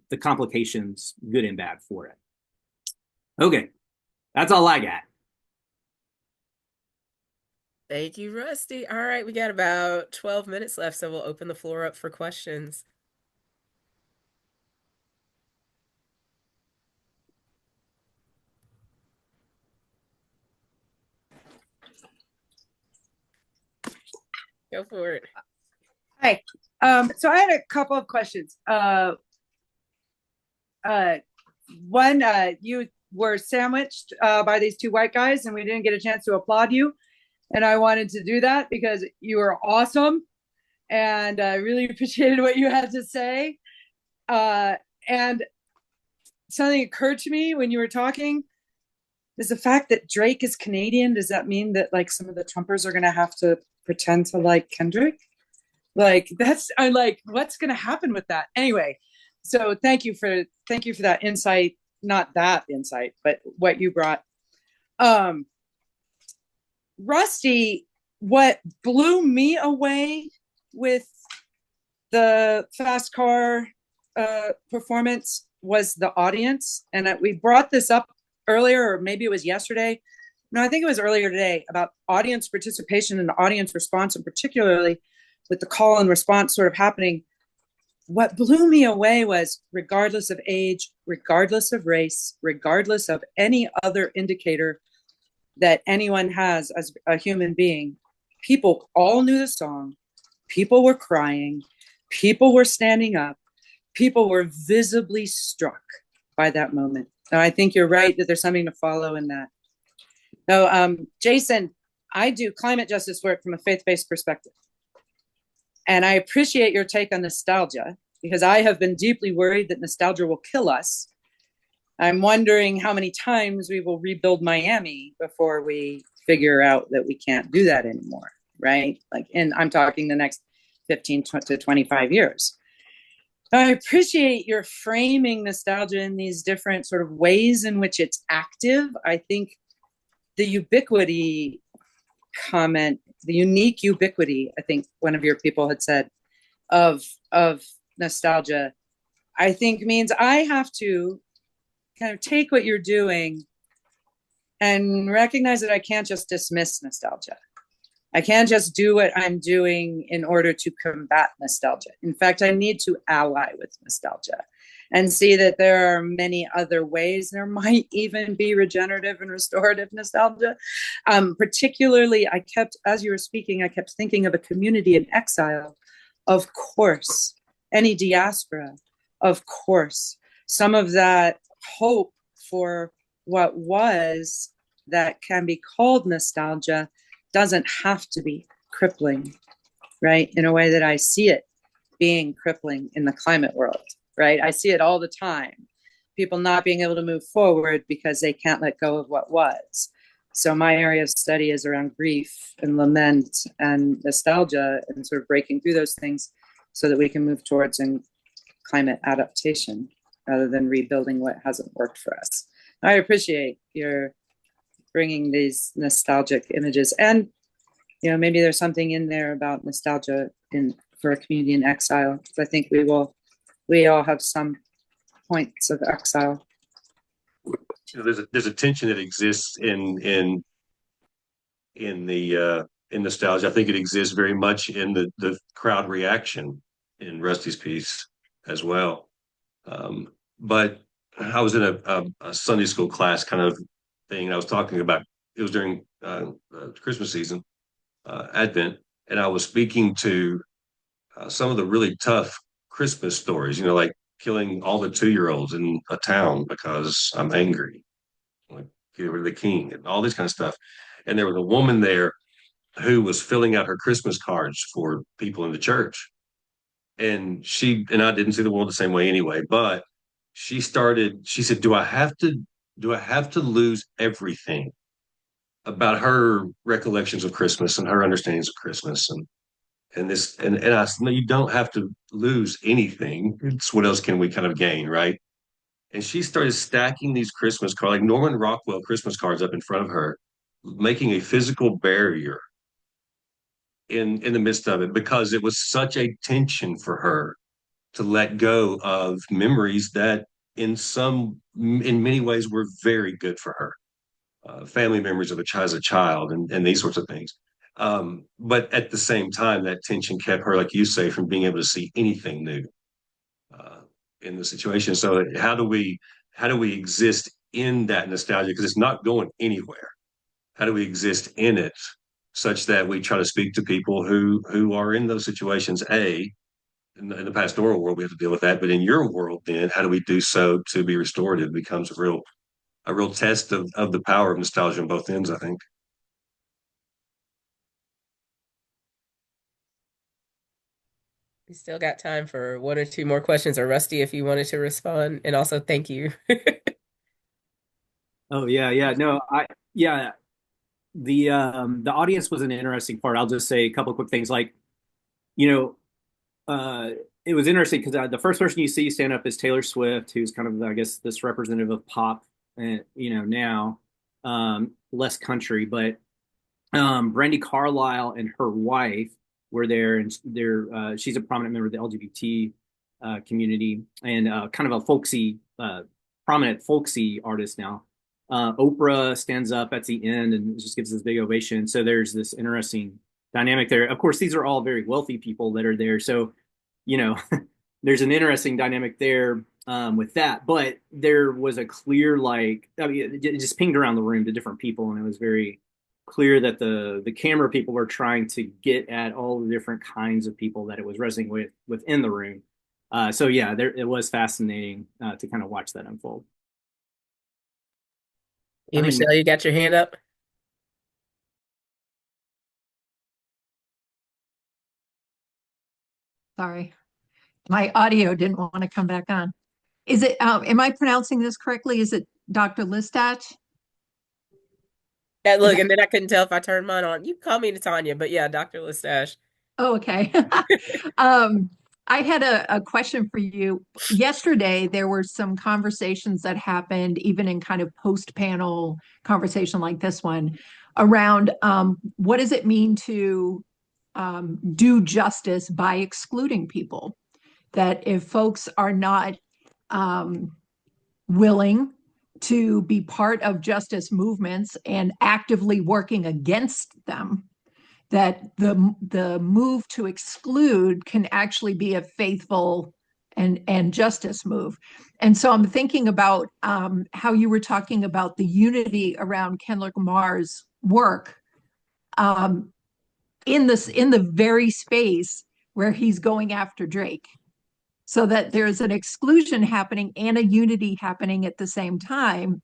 the complications, good and bad, for it. Okay, that's all I got. Thank you, Rusty. All right, we got about 12 minutes left, so we'll open the floor up for questions. Go for it. Hi. So I had a couple of questions. One, you were sandwiched by these two white guys, and we didn't get a chance to applaud you. And I wanted to do that because you were awesome, and I really appreciated what you had to say. And something occurred to me when you were talking. Is the fact that Drake is Canadian, does that mean that like some of the Trumpers are going to have to pretend to like Kendrick? Like I'm like, what's going to happen with that? Anyway, so thank you for that insight. Not that insight, but what you brought. Rusty, what blew me away with the fast car performance was the audience. And we brought this up earlier, or maybe it was yesterday. No, I think it was earlier today, about audience participation and audience response, and particularly with the call and response sort of happening. What blew me away was, regardless of age, regardless of race, regardless of any other indicator that anyone has as a human being, people all knew the song. People were crying. People were standing up. People were visibly struck by that moment. And I think you're right that there's something to follow in that. So, Jason, I do climate justice work from a faith-based perspective. And I appreciate your take on nostalgia, because I have been deeply worried that nostalgia will kill us. I'm wondering how many times we will rebuild Miami before we figure out that we can't do that anymore, right? Like, and I'm talking the next 15 to 25 years. I appreciate your framing nostalgia in these different sort of ways in which it's active. I think the ubiquity comment, the unique ubiquity, I think one of your people had said, of nostalgia, I think means I have to kind of take what you're doing and recognize that I can't just dismiss nostalgia. I can't just do what I'm doing in order to combat nostalgia. In fact, I need to ally with nostalgia and see that there are many other ways. There might even be regenerative and restorative nostalgia. Particularly, as you were speaking, I kept thinking of a community in exile. Of course, any diaspora, of course. Some of that hope for what was that can be called nostalgia doesn't have to be crippling, right? In a way that I see it being crippling in the climate world, right? I see it all the time. People not being able to move forward because they can't let go of what was. So my area of study is around grief and lament and nostalgia, and sort of breaking through those things so that we can move towards climate adaptation rather than rebuilding what hasn't worked for us. I appreciate your bringing these nostalgic images, and maybe there's something in there about nostalgia for a community in exile. I think we all have some points of exile. There's a tension that exists in nostalgia. I think it exists very much in the crowd reaction in Rusty's piece as well. But I was in a Sunday school class kind of thing, and I was talking about, it was during Christmas season, Advent, and I was speaking to some of the really tough Christmas stories, like killing all the 2-year-olds in a town because I'm angry, like get rid of the king and all this kind of stuff. And there was a woman there who was filling out her Christmas cards for people in the church. And I didn't see the world the same way anyway, but she said, do I have to lose everything about her recollections of Christmas and her understandings of Christmas? And this, and I said, no, you don't have to lose anything. It's what else can we kind of gain, right? And she started stacking these Christmas cards, like Norman Rockwell Christmas cards up in front of her, making a physical barrier in the midst of it because it was such a tension for her to let go of memories that in many ways were very good for her. Family memories of as a child and these sorts of things. But at the same time, that tension kept her, like you say, from being able to see anything new uh, in the situation. So how do we exist in that nostalgia? Because it's not going anywhere. How do we exist in it such that we try to speak to people who are in those situations? In the pastoral world, we have to deal with that. But in your world, then, how do we do so to be restorative? Becomes a real test of the power of nostalgia on both ends, I think. We still got time for one or two more questions, or Rusty, if you wanted to respond. And also, thank you. Oh yeah. No, yeah, the audience was an interesting part. I'll just say a couple of quick things. Like, you know, it was interesting because the first person you see stand up is Taylor Swift, who's kind of, I guess, this representative of pop, and now less country. But Brandy Carlisle and her wife were there, and she's a prominent member of the LGBT community and kind of a folksy, prominent folksy artist now. Oprah stands up at the end and just gives this big ovation. So there's this interesting dynamic there. Of course, these are all very wealthy people that are there. So, you know, there's an interesting dynamic there with that. But there was a clear, like, I mean, it just pinged around the room to different people, and it was very clear that the camera people were trying to get at all the different kinds of people that it was resonating within the room. So yeah, it was fascinating to kind of watch that unfold. Michelle, you got your hand up? Sorry, my audio didn't want to come back on. Is it, am I pronouncing this correctly? Is it Dr. Listach? Yeah, look, and then I couldn't tell if I turned mine on. You can call me Natonya, but yeah, Dr. Listach. Oh, okay. I had a question for you. Yesterday, there were some conversations that happened, even in kind of post-panel conversation like this one, around what does it mean to do justice by excluding people? That if folks are not willing to be part of justice movements and actively working against them, that the move to exclude can actually be a faithful and justice move. And so I'm thinking about how you were talking about the unity around Kendrick Lamar's work in the very space where he's going after Drake. So that there's an exclusion happening and a unity happening at the same time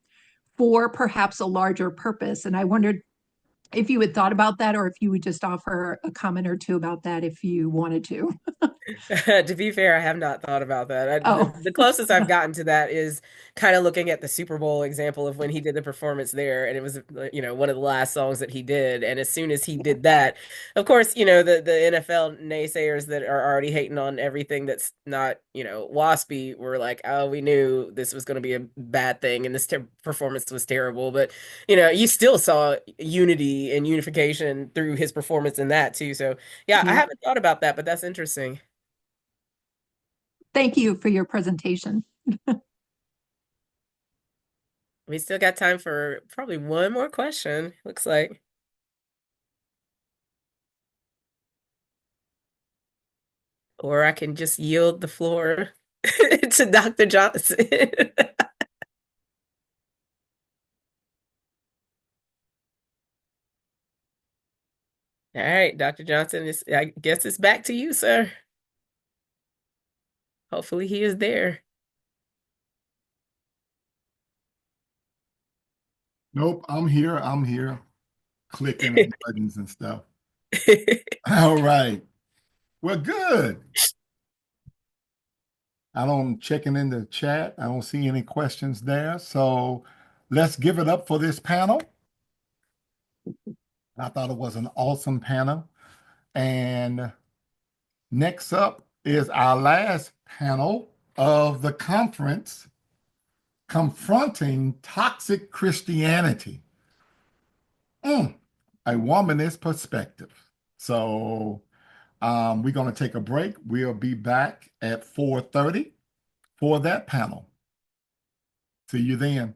for perhaps a larger purpose. And I wondered if you had thought about that, or if you would just offer a comment or two about that if you wanted to. To be fair, I have not thought about that. Oh. The closest I've gotten to that is kind of looking at the Super Bowl example of when he did the performance there, and it was, one of the last songs that he did. And as soon as he did that, of course, the NFL naysayers that are already hating on everything that's not, waspy were like, oh, we knew this was going to be a bad thing, and this performance was terrible. But, you still saw unity and unification through his performance in that too. So, yeah, I haven't thought about that, but that's interesting. Thank you for your presentation. We still got time for probably one more question, looks like. Or I can just yield the floor to Dr. Johnson. All right, Dr. Johnson, I guess it's back to you, sir. Hopefully he is there. Nope, I'm here. I'm here, clicking on buttons and stuff. All right. Well, good. I don't checking in the chat. I don't see any questions there. So let's give it up for this panel. I thought it was an awesome panel. And Next up is our last panel of the conference, Confronting Toxic Christianity. A womanist perspective. So we're going to take a break. We'll be back at 4:30 for that panel. See you then.